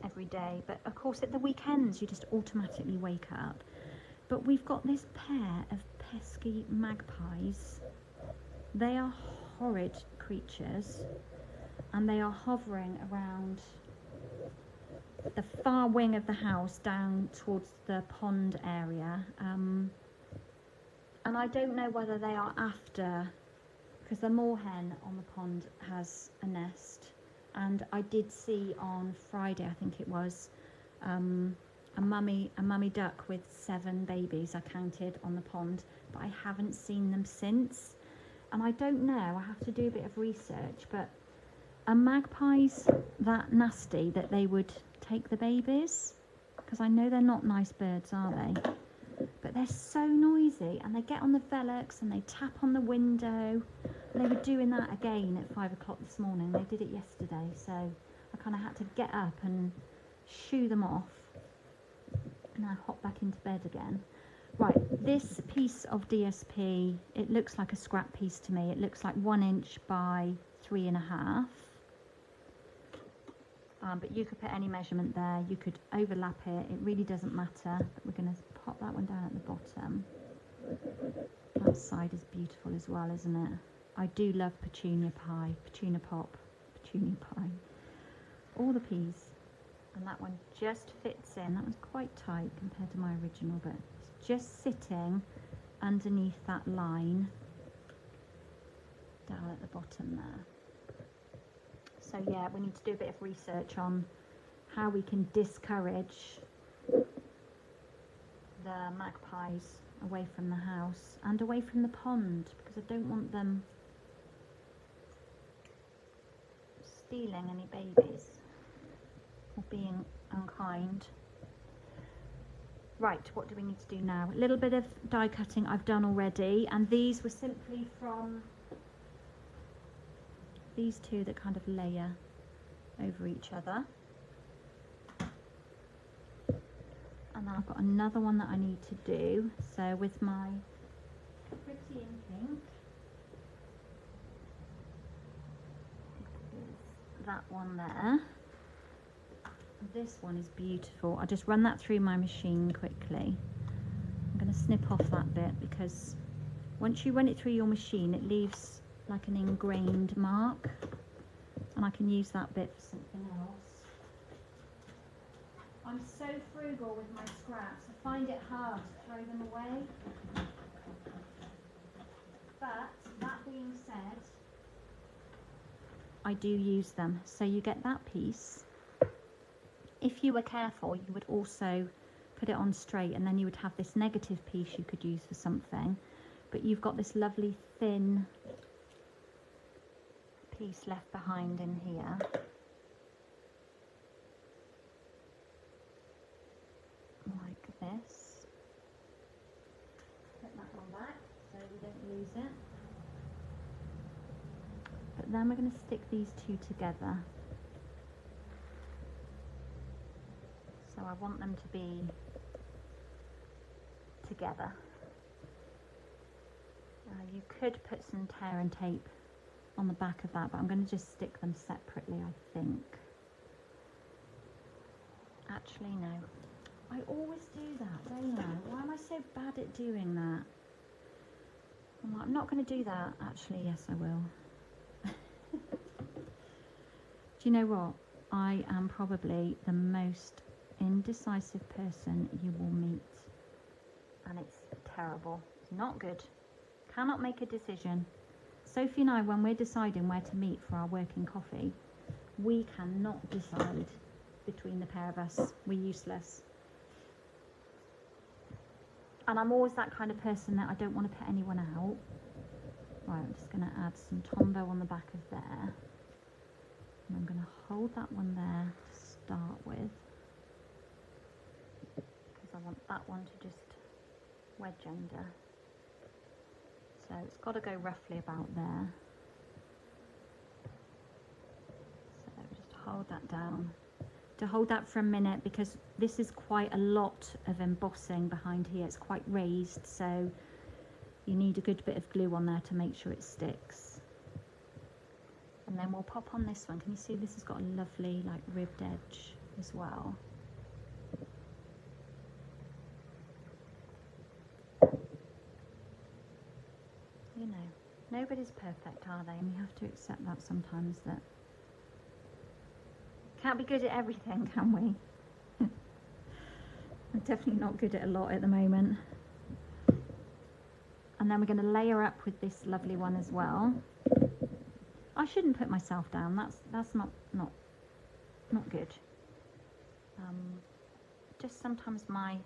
every day. But of course, at the weekends, you just automatically wake up. But we've got this pair of pesky magpies. They are horrid creatures, and they are hovering around the far wing of the house down towards the pond area. And I don't know whether they are after, because the moorhen on the pond has a nest, and I did see on Friday, I think it was, a mummy duck with 7 babies I counted on the pond, but I haven't seen them since. And I don't know, I have to do a bit of research, but are magpies that nasty that they would take the babies? Because I know they're not nice birds, are they? But they're so noisy, and they get on the velux and they tap on the window. And they were doing that again at 5 o'clock this morning. They did it yesterday, so I kind of had to get up and shoo them off, and I hop back into bed again. Right, this piece of DSP, it looks like a scrap piece to me. It looks like 1 inch by 3.5. But you could put any measurement there. You could overlap it. It really doesn't matter. But we're going to pop that one down at the bottom. That side is beautiful as well, isn't it? I do love petunia pie, petunia pop, petunia pie. All the peas. And that one just fits in. That was quite tight compared to my original, but it's just sitting underneath that line down at the bottom there. So yeah, we need to do a bit of research on how we can discourage the magpies away from the house and away from the pond, because I don't want them stealing any babies or being unkind. Right, what do we need to do now? A little bit of die cutting I've done already, and these were simply from these two that kind of layer over each other. And then I've got another one that I need to do. So with my Pretty in Pink, that one there. This one is beautiful. I'll just run that through my machine quickly. I'm going to snip off that bit, because once you run it through your machine, it leaves like an ingrained mark, and I can use that bit for something else. I'm so frugal with my scraps, I find it hard to throw them away. But that being said, I do use them. So you get that piece. If you were careful, you would also put it on straight, and then you would have this negative piece you could use for something. But you've got this lovely thin piece left behind in here. Like this. Put that one back so we don't lose it. But then we're going to stick these two together. So I want them to be together. You could put some tear and tape on the back of that, but I'm going to just stick them separately, I think. Actually, no. I always do that, don't I? Why am I so bad at doing that? I'm like, I'm not going to do that. Actually, yes, I will. Do you know what? I am probably the most indecisive person you will meet. And it's terrible. It's not good. Cannot make a decision. Sophie and I, when we're deciding where to meet for our working coffee, we cannot decide between the pair of us. We're useless. And I'm always that kind of person that I don't want to put anyone out. Right, I'm just going to add some Tombow on the back of there. And I'm going to hold that one there to start with. I want that one to just wedge under. So it's got to go roughly about there. So just hold that down. To hold that for a minute, because this is quite a lot of embossing behind here. It's quite raised, so you need a good bit of glue on there to make sure it sticks. And then we'll pop on this one. Can you see this has got a lovely like ribbed edge as well? You know, nobody's perfect, are they? And we have to accept that sometimes, that can't be good at everything, can we? I'm definitely not good at a lot at the moment. And then we're going to layer up with this lovely one as well. I shouldn't put myself down. That's not good. Just sometimes my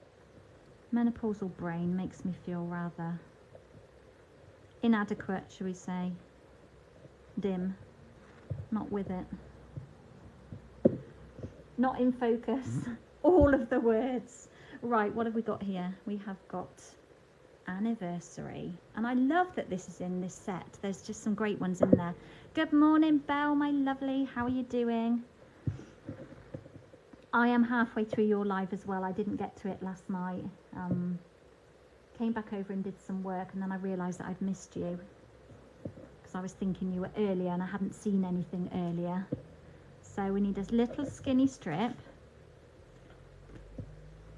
menopausal brain makes me feel rather inadequate, shall we say, dim, not with it, not in focus. All of the words. Right, what have we got here? We have got anniversary, and I love that this is in this set. There's just some great ones in there. Good morning, Belle, my lovely. How are you doing? I am halfway through your live as well. I didn't get to it last night. Came back over and did some work, and then I realised that I'd missed you because I was thinking you were earlier and I hadn't seen anything earlier. So we need a little skinny strip.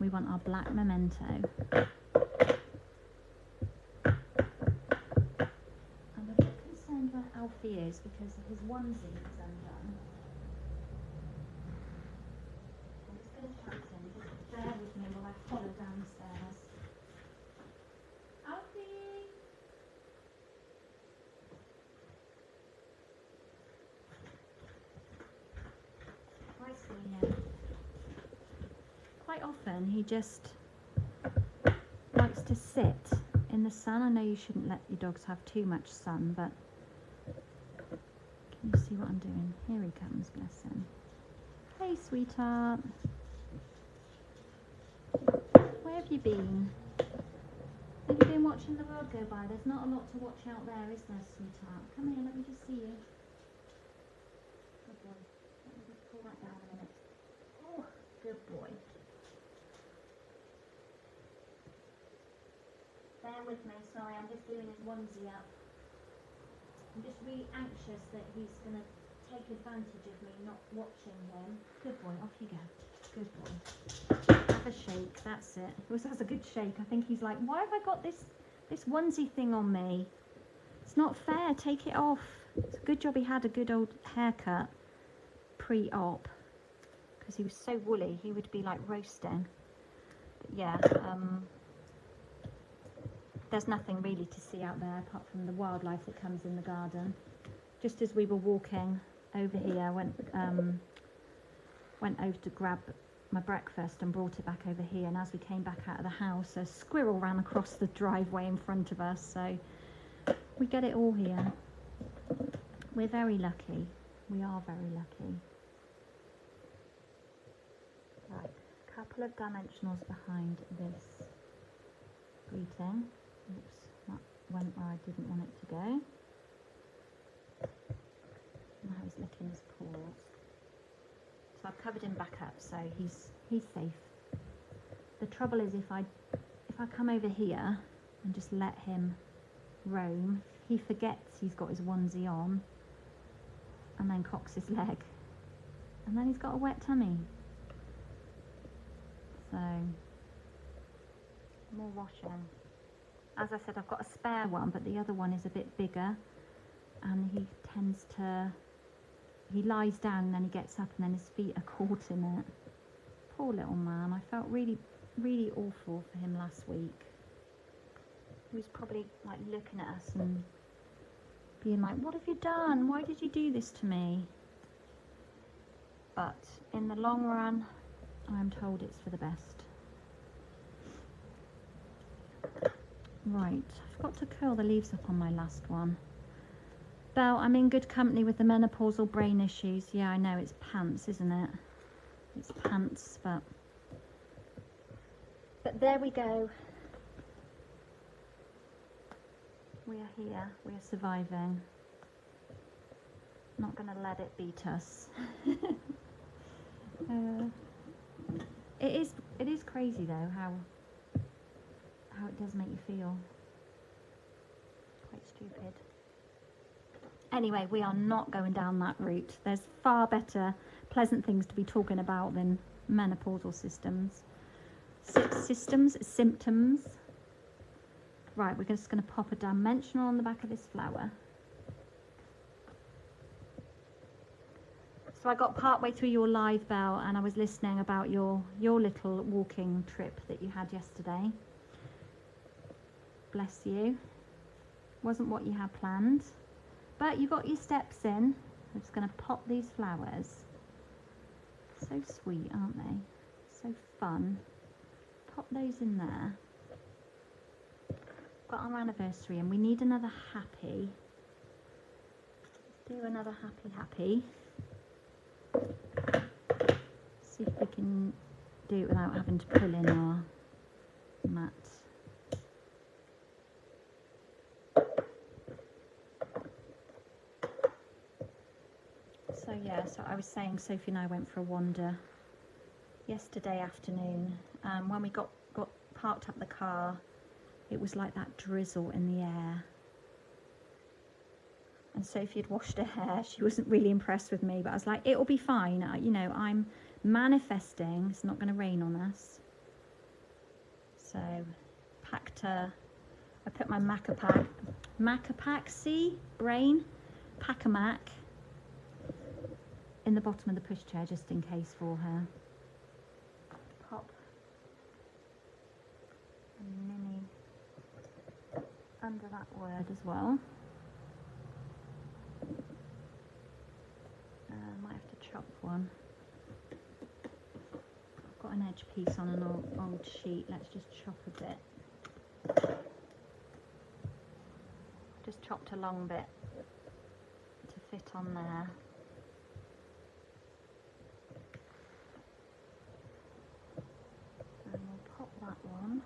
We want our black memento. I'm a bit concerned where Alfie is because his onesie is undone. I'm just going to chat to him. Just bear with me while I follow downstairs. Alfie! Hi, Selena. Quite often he just likes to sit in the sun. I know you shouldn't let your dogs have too much sun, but can you see what I'm doing? Here he comes, bless him. Hey, sweetheart. Where have you been? Have you been watching the world go by? There's not a lot to watch out there, is there, sweetheart? Come here, let me just see you. Good boy. Let me just pull that down a minute. Oh, good boy. Bear with me, sorry, I'm just doing his onesie up. I'm just really anxious that he's going to take advantage of me not watching him. Good boy, off you go. Good boy. Have a shake, that's it. He always has a good shake. I think he's like, why have I got this onesie thing on me? It's not fair, take it off. It's a good job he had a good old haircut pre-op, because he was so woolly, he would be like roasting. But yeah, there's nothing really to see out there apart from the wildlife that comes in the garden. Just as we were walking over here, went over to grab my breakfast and brought it back over here, and as we came back out of the house, a squirrel ran across the driveway in front of us, so we get it all here. We're very lucky. We are very lucky. Right, a couple of dimensionals behind this greeting. Oops, that went where I didn't want it to go. Now he's licking his paws. So I've covered him back up, so he's safe. The trouble is if I come over here and just let him roam, he forgets he's got his onesie on and then cocks his leg. And then he's got a wet tummy. So, more washing. As I said, I've got a spare one, but the other one is a bit bigger, and he tends to, he lies down and then he gets up and then his feet are caught in it. Poor little man. I felt really, really awful for him last week. He was probably like looking at us and being like, what have you done? Why did you do this to me? But in the long run, I'm told it's for the best. Right, I forgot to curl the leaves up on my last one. Belle, I'm in good company with the menopausal brain issues. Yeah, I know, it's pants, isn't it? It's pants, but But there we go. We are here. We are surviving. Not going to let it beat us. It is crazy though how it does make you feel. Quite stupid. Anyway, we are not going down that route. There's far better, pleasant things to be talking about than menopausal symptoms. Right, we're just going to pop a dimensional on the back of this flower. So I got partway through your live, Belle, and I was listening about your little walking trip that you had yesterday. Bless you. Wasn't what you had planned, but you got your steps in. I'm just going to pop these flowers. So sweet, aren't they? So fun. Pop those in there. Got our anniversary and we need another happy. Let's do another happy. See if we can do it without having to pull in our mat. So yeah, so I was saying Sophie and I went for a wander yesterday afternoon. When we got parked up the car, it was like that drizzle in the air. And Sophie had washed her hair. She wasn't really impressed with me, but I was like, it'll be fine. You know, I'm manifesting. It's not going to rain on us. So, packed her. I put my Macapaxi brain, Pack-a-Mac, in the bottom of the pushchair just in case for her. Pop a mini under that word as well. Might have to chop one. I've got an edge piece on an old sheet. Let's just chop a bit. Just chopped a long bit to fit on there. And we'll pop that one.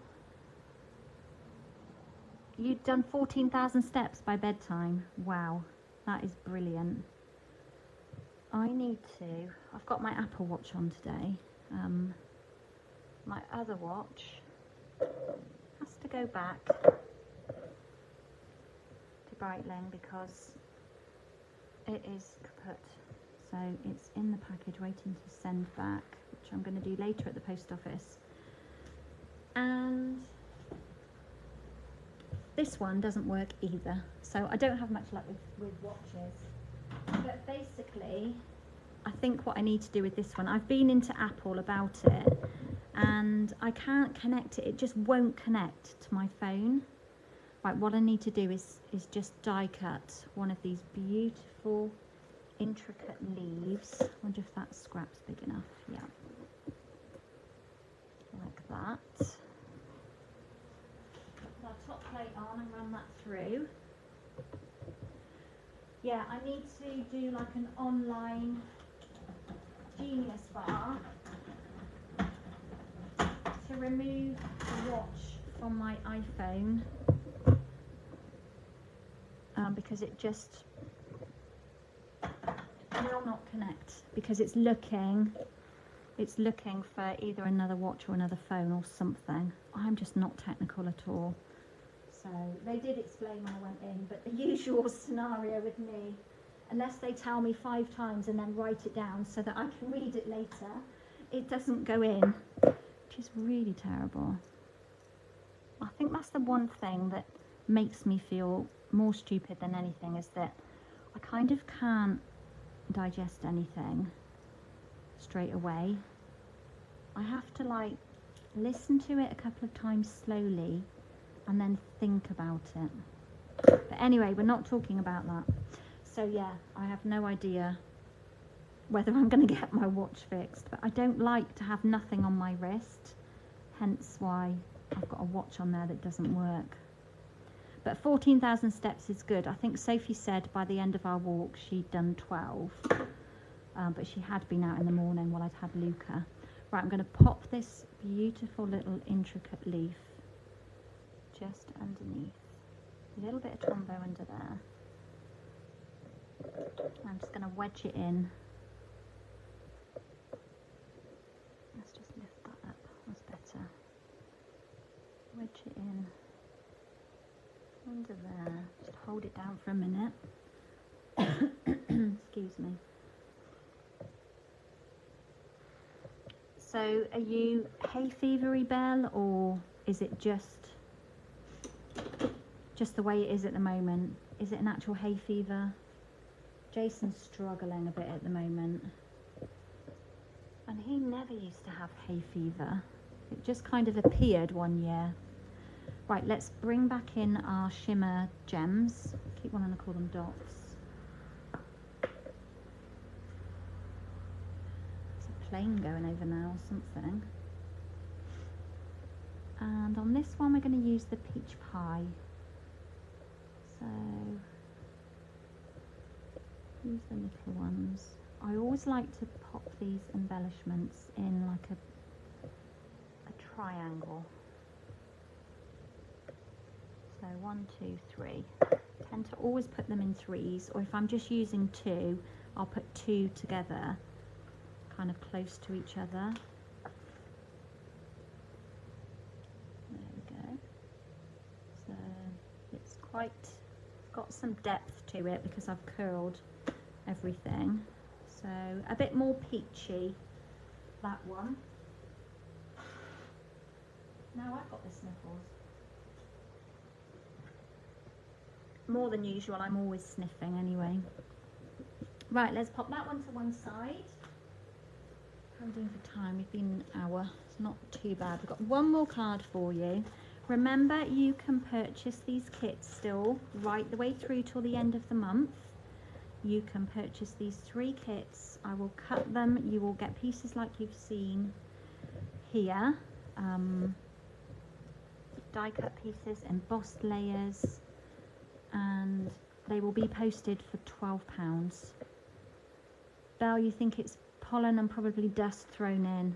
You'd done 14,000 steps by bedtime. Wow, that is brilliant. I've got my Apple Watch on today. My other watch has to go back to Breitling because it is kaput. So it's in the package waiting to send back, which I'm going to do later at the post office. And this one doesn't work either. So I don't have much luck with watches. But basically, I think what I need to do with this one, I've been into Apple about it and I can't connect it. It just won't connect to my phone. Right, what I need to do is just die cut one of these beautiful, intricate leaves. I wonder if that scrap's big enough. Yeah. Like that. Put our top plate on and run that through. Yeah, I need to do like an online Genius bar to remove the watch from my iPhone because it just will not connect because it's looking for either another watch or another phone or something. I'm just not technical at all. So they did explain when I went in, but the usual scenario with me, unless they tell me 5 times and then write it down so that I can read it later, it doesn't go in, which is really terrible. I think that's the one thing that makes me feel more stupid than anything, is that I kind of can't digest anything straight away. I have to like listen to it a couple of times slowly and then think about it. But anyway, we're not talking about that. So yeah, I have no idea whether I'm going to get my watch fixed, but I don't like to have nothing on my wrist, hence why I've got a watch on there that doesn't work. But 14,000 steps is good. I think Sophie said by the end of our walk she'd done 12, but she had been out in the morning while I'd had Luca. Right, I'm going to pop this beautiful little intricate leaf just underneath. A little bit of Tombow under there. I'm just going to wedge it in. Let's just lift that up, that's better. Wedge it in under there. Just hold it down for a minute. Excuse me. So are you hay fevery, Belle, or is it just the way it is at the moment? Is it an actual hay fever? Jason's struggling a bit at the moment. And he never used to have hay fever. It just kind of appeared one year. Right, let's bring back in our shimmer gems. Keep wanting to call them dots. There's a plane going over now or something. And on this one we're going to use the peach pie. So use the little ones. I always like to pop these embellishments in like a triangle. So 1, 2, 3. Tend to always put them in threes, or if I'm just using 2, I'll put 2 together, kind of close to each other. There we go. So it's quite got some depth to it because I've curled everything. So a bit more peachy, that one. Now I've got the sniffles. More than usual, I'm always sniffing anyway. Right, let's pop that one to one side. How are we doing for time? We've been an hour. It's not too bad. We've got one more card for you. Remember, you can purchase these kits still right the way through till the end of the month. You can purchase these 3 kits. I will cut them. You will get pieces like you've seen here. Die cut pieces, embossed layers, and they will be posted for £12. Belle, you think it's pollen and probably dust thrown in?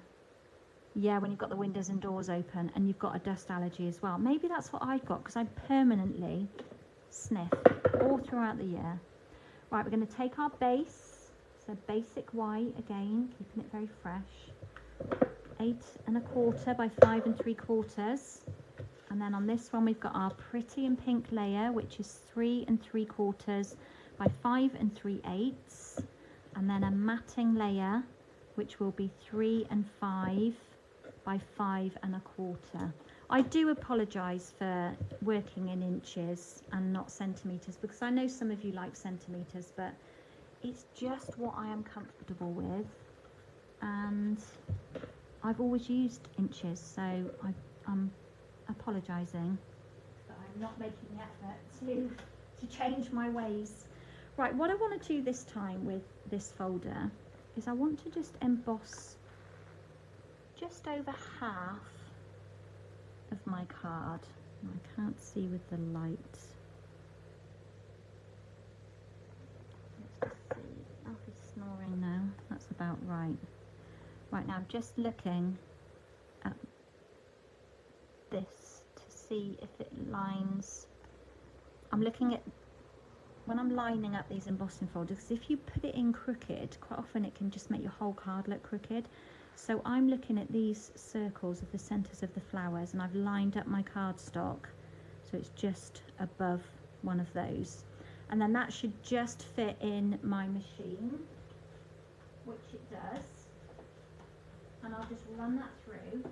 Yeah, when you've got the windows and doors open and you've got a dust allergy as well. Maybe that's what I've got because I permanently sniff all throughout the year. Right, we're going to take our base, so basic white again, keeping it very fresh. 8 1/4 by 5 3/4. And then on this one we've got our pretty and pink layer, which is 3 3/4 by 5 3/8. And then a matting layer, which will be 3 5 by 5 1/4. I do apologise for working in inches and not centimetres, because I know some of you like centimetres, but it's just what I am comfortable with, and I've always used inches, so I'm apologising that I'm not making the effort to change my ways. Right, what I want to do this time with this folder is I want to just emboss just over half of my card. I can't see with the light. Let's just see. Alfie's snoring now. That's about right. Right, now I'm just looking at this to see if it lines. I'm looking at when I'm lining up these embossing folders, because if you put it in crooked, quite often it can just make your whole card look crooked. So I'm looking at these circles of the centres of the flowers, and I've lined up my cardstock so it's just above one of those. And then that should just fit in my machine, which it does. And I'll just run that through,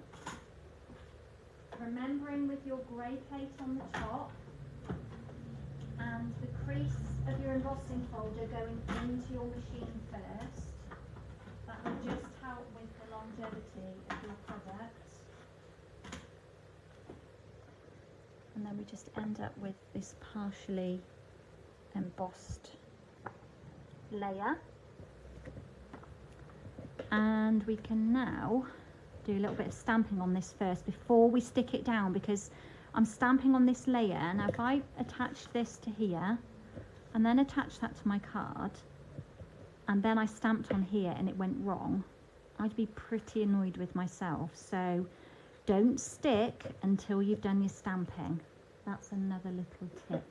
remembering with your grey plate on the top and the crease of your embossing folder going into your machine first. That will just help with the longevity of your product. And then we just end up with this partially embossed layer. And we can now do a little bit of stamping on this first before we stick it down, because I'm stamping on this layer. Now if I attach this to here and then attach that to my card, and then I stamped on here and it went wrong, I'd be pretty annoyed with myself. So don't stick until you've done your stamping. That's another little tip.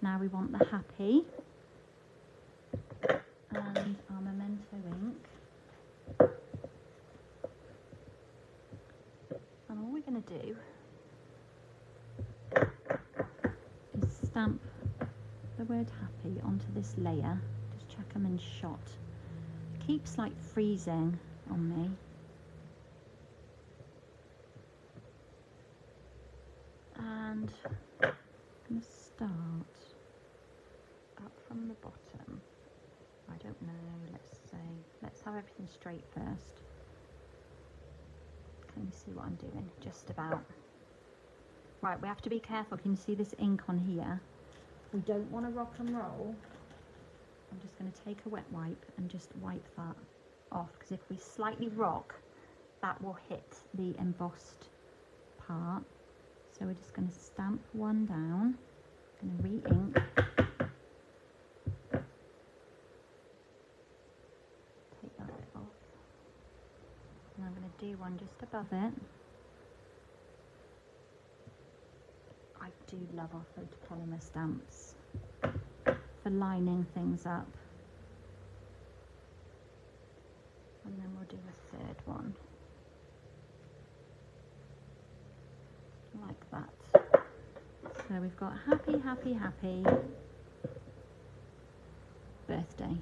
Now we want the happy and our memento ink. And all we're going to do is stamp the word happy onto this layer. Just check them in shot. It keeps like freezing on me. And I'm going to start up from the bottom. I don't know, let's have everything straight first. Can you see what I'm doing? Just about. Right, we have to be careful. Can you see this ink on here? We don't want to rock and roll. I'm just going to take a wet wipe and just wipe that off, because if we slightly rock, that will hit the embossed part. So we're just going to stamp one down. I'm going to re-ink. Take that bit off. And I'm going to do one just above it. I do love our photopolymer stamps for lining things up. And then we'll do a third one. Like that. So we've got happy, happy, happy birthday.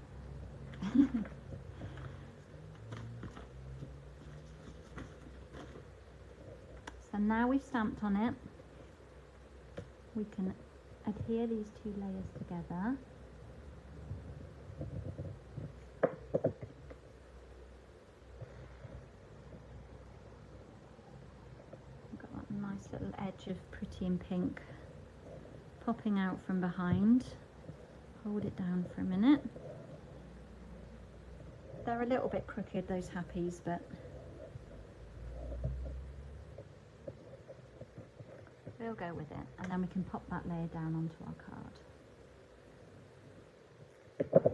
So now we've stamped on it, we can adhere these two layers together. Nice little edge of pretty in pink popping out from behind. Hold it down for a minute. They're a little bit crooked, those happies, but we'll go with it, and then we can pop that layer down onto our card.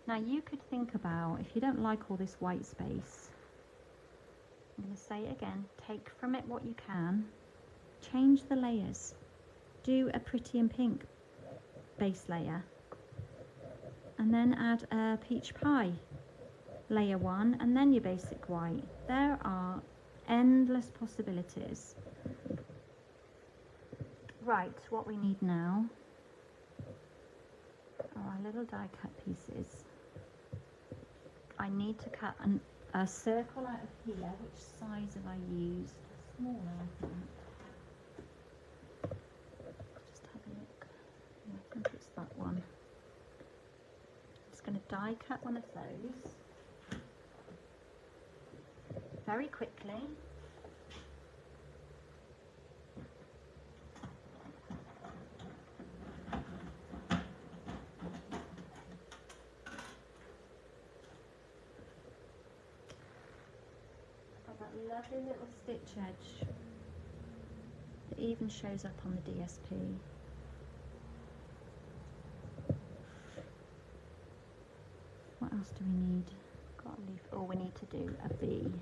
Now you could think about, if you don't like all this white space, I'm going to say it again, take from it what you can, change the layers, do a pretty in pink base layer, and then add a peach pie layer one, and then your basic white. There are endless possibilities. Right, what we need now are our little die cut pieces. I need to cut a circle out of here. Which size have I used? Smaller, I think. Just have a look. Yeah, I think it's that one. I'm just going to die cut one of those very quickly. Lovely little stitch edge that even shows up on the DSP. What else do we need? Got a leaf. Oh, we need to do a B.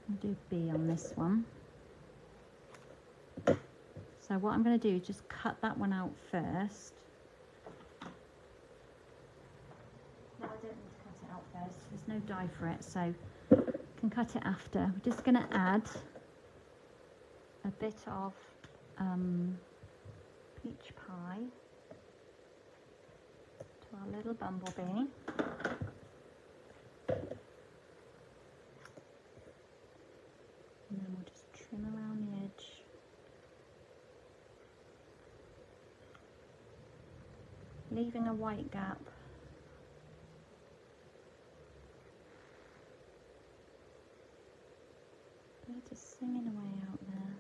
We'll do a B on this one. So what I'm going to do is just cut that one out first. No, I don't need to cut it out first. There's no die for it, so can cut it after. We're just going to add a bit of peach pie to our little bumblebee. And then we'll just trim around the edge. Leaving a white gap. Bird is singing away out there.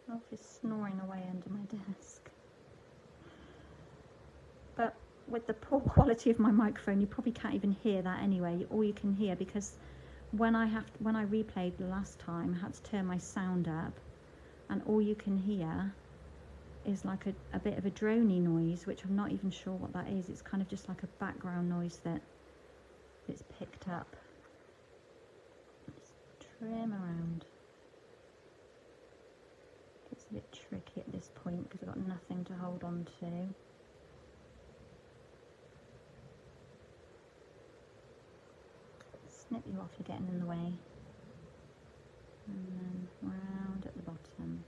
Ralph is snoring away under my desk. But with the poor quality of my microphone, you probably can't even hear that anyway. All you can hear, because when I replayed the last time, I had to turn my sound up, and all you can hear is like a bit of a drony noise, which I'm not even sure what that is. It's kind of just like a background noise that's picked up. trim around. It's a bit tricky at this point because I've got nothing to hold on to. Snip you off, you're getting in the way. And then round at the bottom.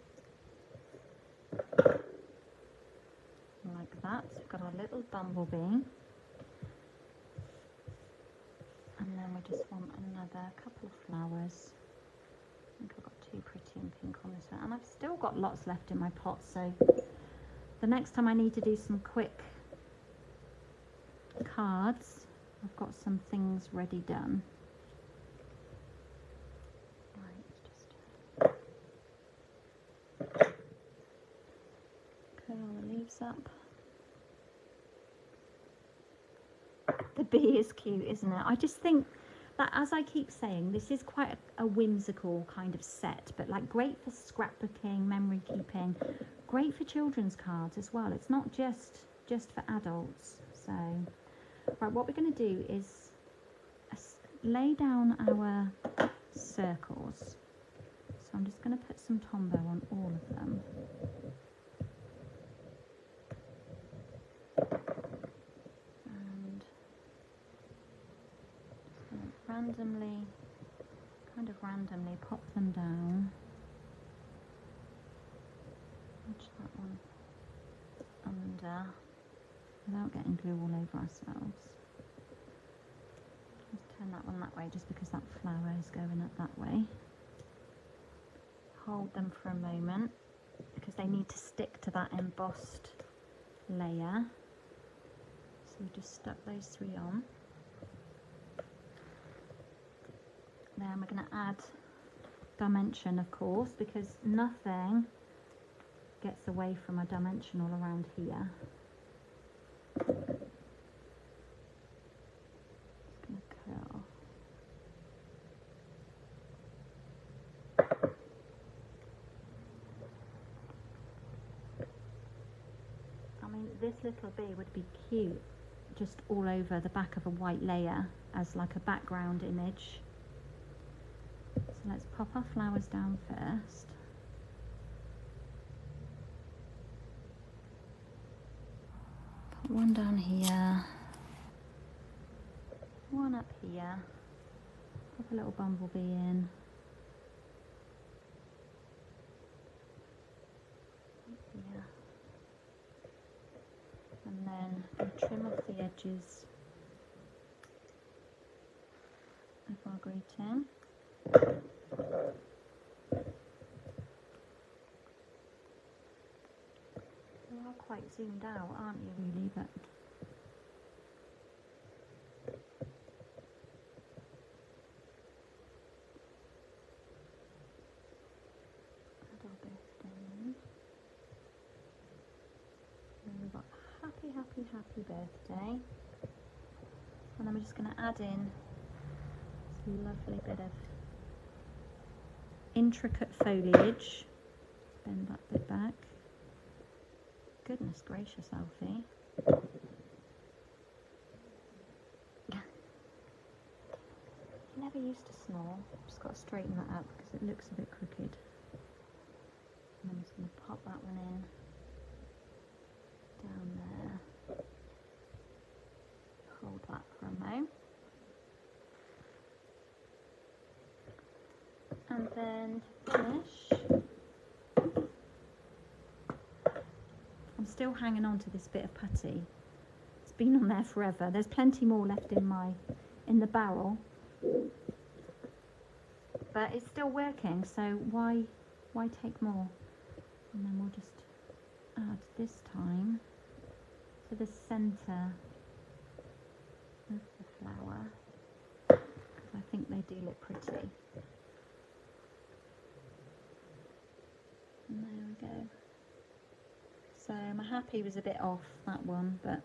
Like that. So we've got our little bumblebee. And then we just want another couple of flowers. I think I've got two pretty and pink on this one. And I've still got lots left in my pot, so the next time I need to do some quick cards, I've got some things ready done. Right, just curl the leaves up. The bee is cute, isn't it? I just think that, as I keep saying, this is quite a whimsical kind of set, but like great for scrapbooking, memory keeping, great for children's cards as well. It's not just for adults. So, right, what we're going to do is lay down our circles. So I'm just going to put some Tombow on all of them. Randomly pop them down. Nudge that one under without getting glue all over ourselves. Just turn that one that way just because that flower is going up that way. Hold them for a moment because they need to stick to that embossed layer. So we just stuck those three on. Then we're going to add dimension, of course, because nothing gets away from a dimensional around here. Just going to curl. I mean, this little bee would be cute just all over the back of a white layer as like a background image. So let's pop our flowers down first. Put one down here, one up here, pop a little bumblebee in. Here. And then we'll trim off the edges of our greeting. You are quite zoomed out, aren't you, really? But add our birthday in. And we've got happy, happy, happy birthday. And then we're just going to add in this lovely bit of intricate foliage. Bend that bit back. Goodness gracious, Alfie. He never used to snore. Just got to straighten that up because it looks a bit crooked. And I'm just going to pop that one in down there. Hold that for a moment. And then to finish, I'm still hanging on to this bit of putty. It's been on there forever. There's plenty more left in the barrel, but it's still working. So why take more? And then we'll just add this time to the centre of the flower because I think they do look pretty. And there we go. So my happy was a bit off, that one, but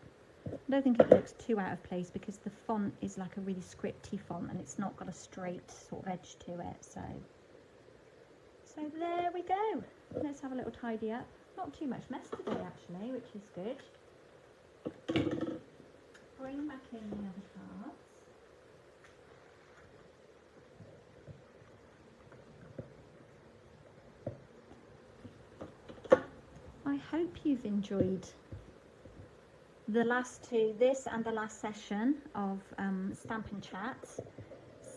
I don't think it looks too out of place because the font is like a really scripty font and it's not got a straight sort of edge to it. So there we go. Let's have a little tidy up. Not too much mess today actually, which is good. Bring back in the other cards. hope you've enjoyed the last two, this and the last session of Stampin' Chat.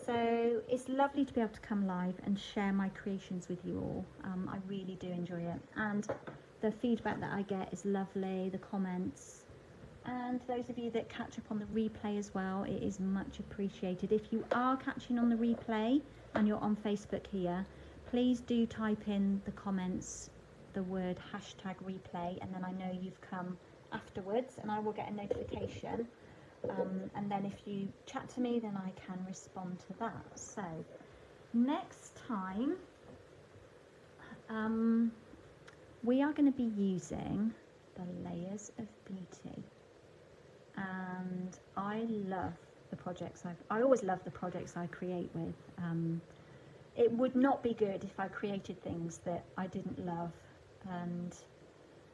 So it's lovely to be able to come live and share my creations with you all. I really do enjoy it, and the feedback that I get is lovely, the comments, and those of you that catch up on the replay as well, it is much appreciated. If you are catching on the replay and you're on Facebook here, please do type in the comments the word #replay, and then I know you've come afterwards and I will get a notification. And then if you chat to me, then I can respond to that. So next time we are going to be using the Layers of Beauty, and I love the projects I always love the projects I create with. It would not be good if I created things that I didn't love. And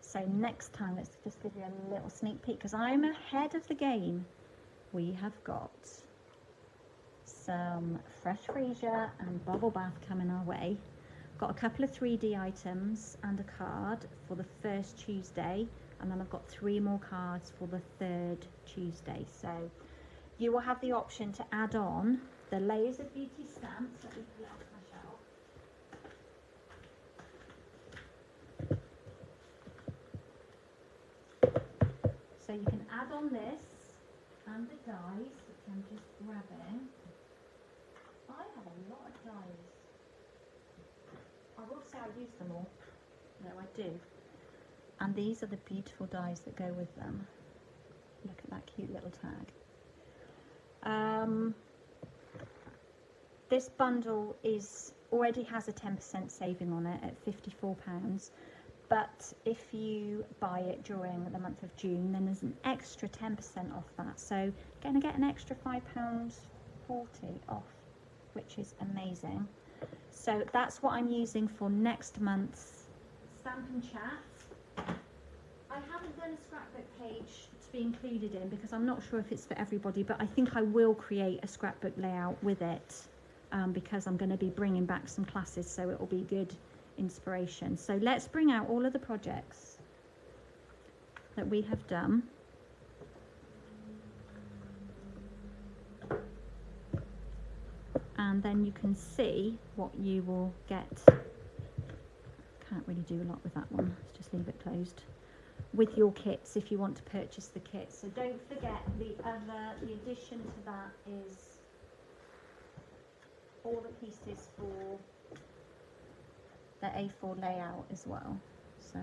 so next time, let's just give you a little sneak peek, because I'm ahead of the game. We have got some fresh freesia and bubble bath coming our way. Got a couple of 3D items and a card for the first Tuesday, and then I've got 3 more cards for the 3rd Tuesday. So you will have the option to add on the Layers of Beauty stamps. Let me pull it off my shelf. So you can add on this and the dies, which I'm just grabbing. I have a lot of dies. I will say I use them all. No, I do. And these are the beautiful dies that go with them. Look at that cute little tag. This bundle already has a 10% saving on it at £54. But if you buy it during the month of June, then there's an extra 10% off that. So you're going to get an extra £5.40 off, which is amazing. So that's what I'm using for next month's Stampin' Chat. I haven't done a scrapbook page to be included in because I'm not sure if it's for everybody, but I think I will create a scrapbook layout with it because I'm going to be bringing back some classes, so it will be good inspiration. So let's bring out all of the projects that we have done. And then you can see what you will get. Can't really do a lot with that one, let's just leave it closed. With your kits, if you want to purchase the kits. So don't forget the addition to that is all the pieces for the A4 layout as well. So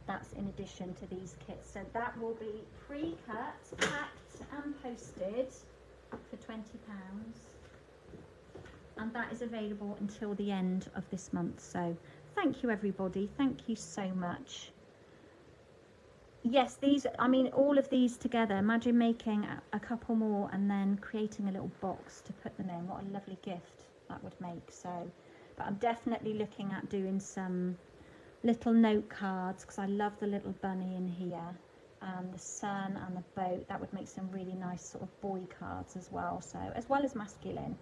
that's in addition to these kits. So that will be pre-cut, packed and posted for £20. And that is available until the end of this month. So thank you everybody, thank you so much. Yes, these, I mean, all of these together, imagine making a couple more and then creating a little box to put them in. What a lovely gift that would make. So, but I'm definitely looking at doing some little note cards because I love the little bunny in here and the sun and the boat. That would make some really nice sort of boy cards as well. So, as well as masculine.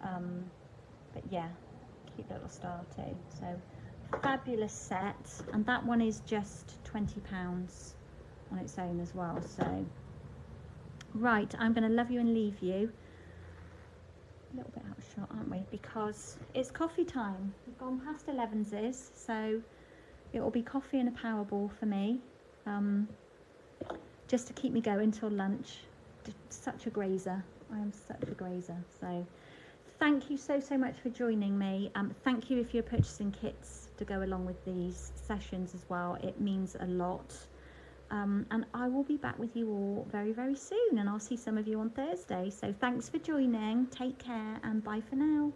But yeah, cute little star too. So, fabulous set. And that one is just £20 on its own as well. So right, I'm going to love you and leave you. A little bit out of shot, aren't we, because it's coffee time. We've gone past 11's, so it will be coffee and a Powerball for me, just to keep me going till lunch. Such a grazer, I am such a grazer. So thank you so much for joining me. Thank you if you're purchasing kits to go along with these sessions as well. It means a lot. And I will be back with you all very soon, and I'll see some of you on Thursday. So thanks for joining, take care, and bye for now.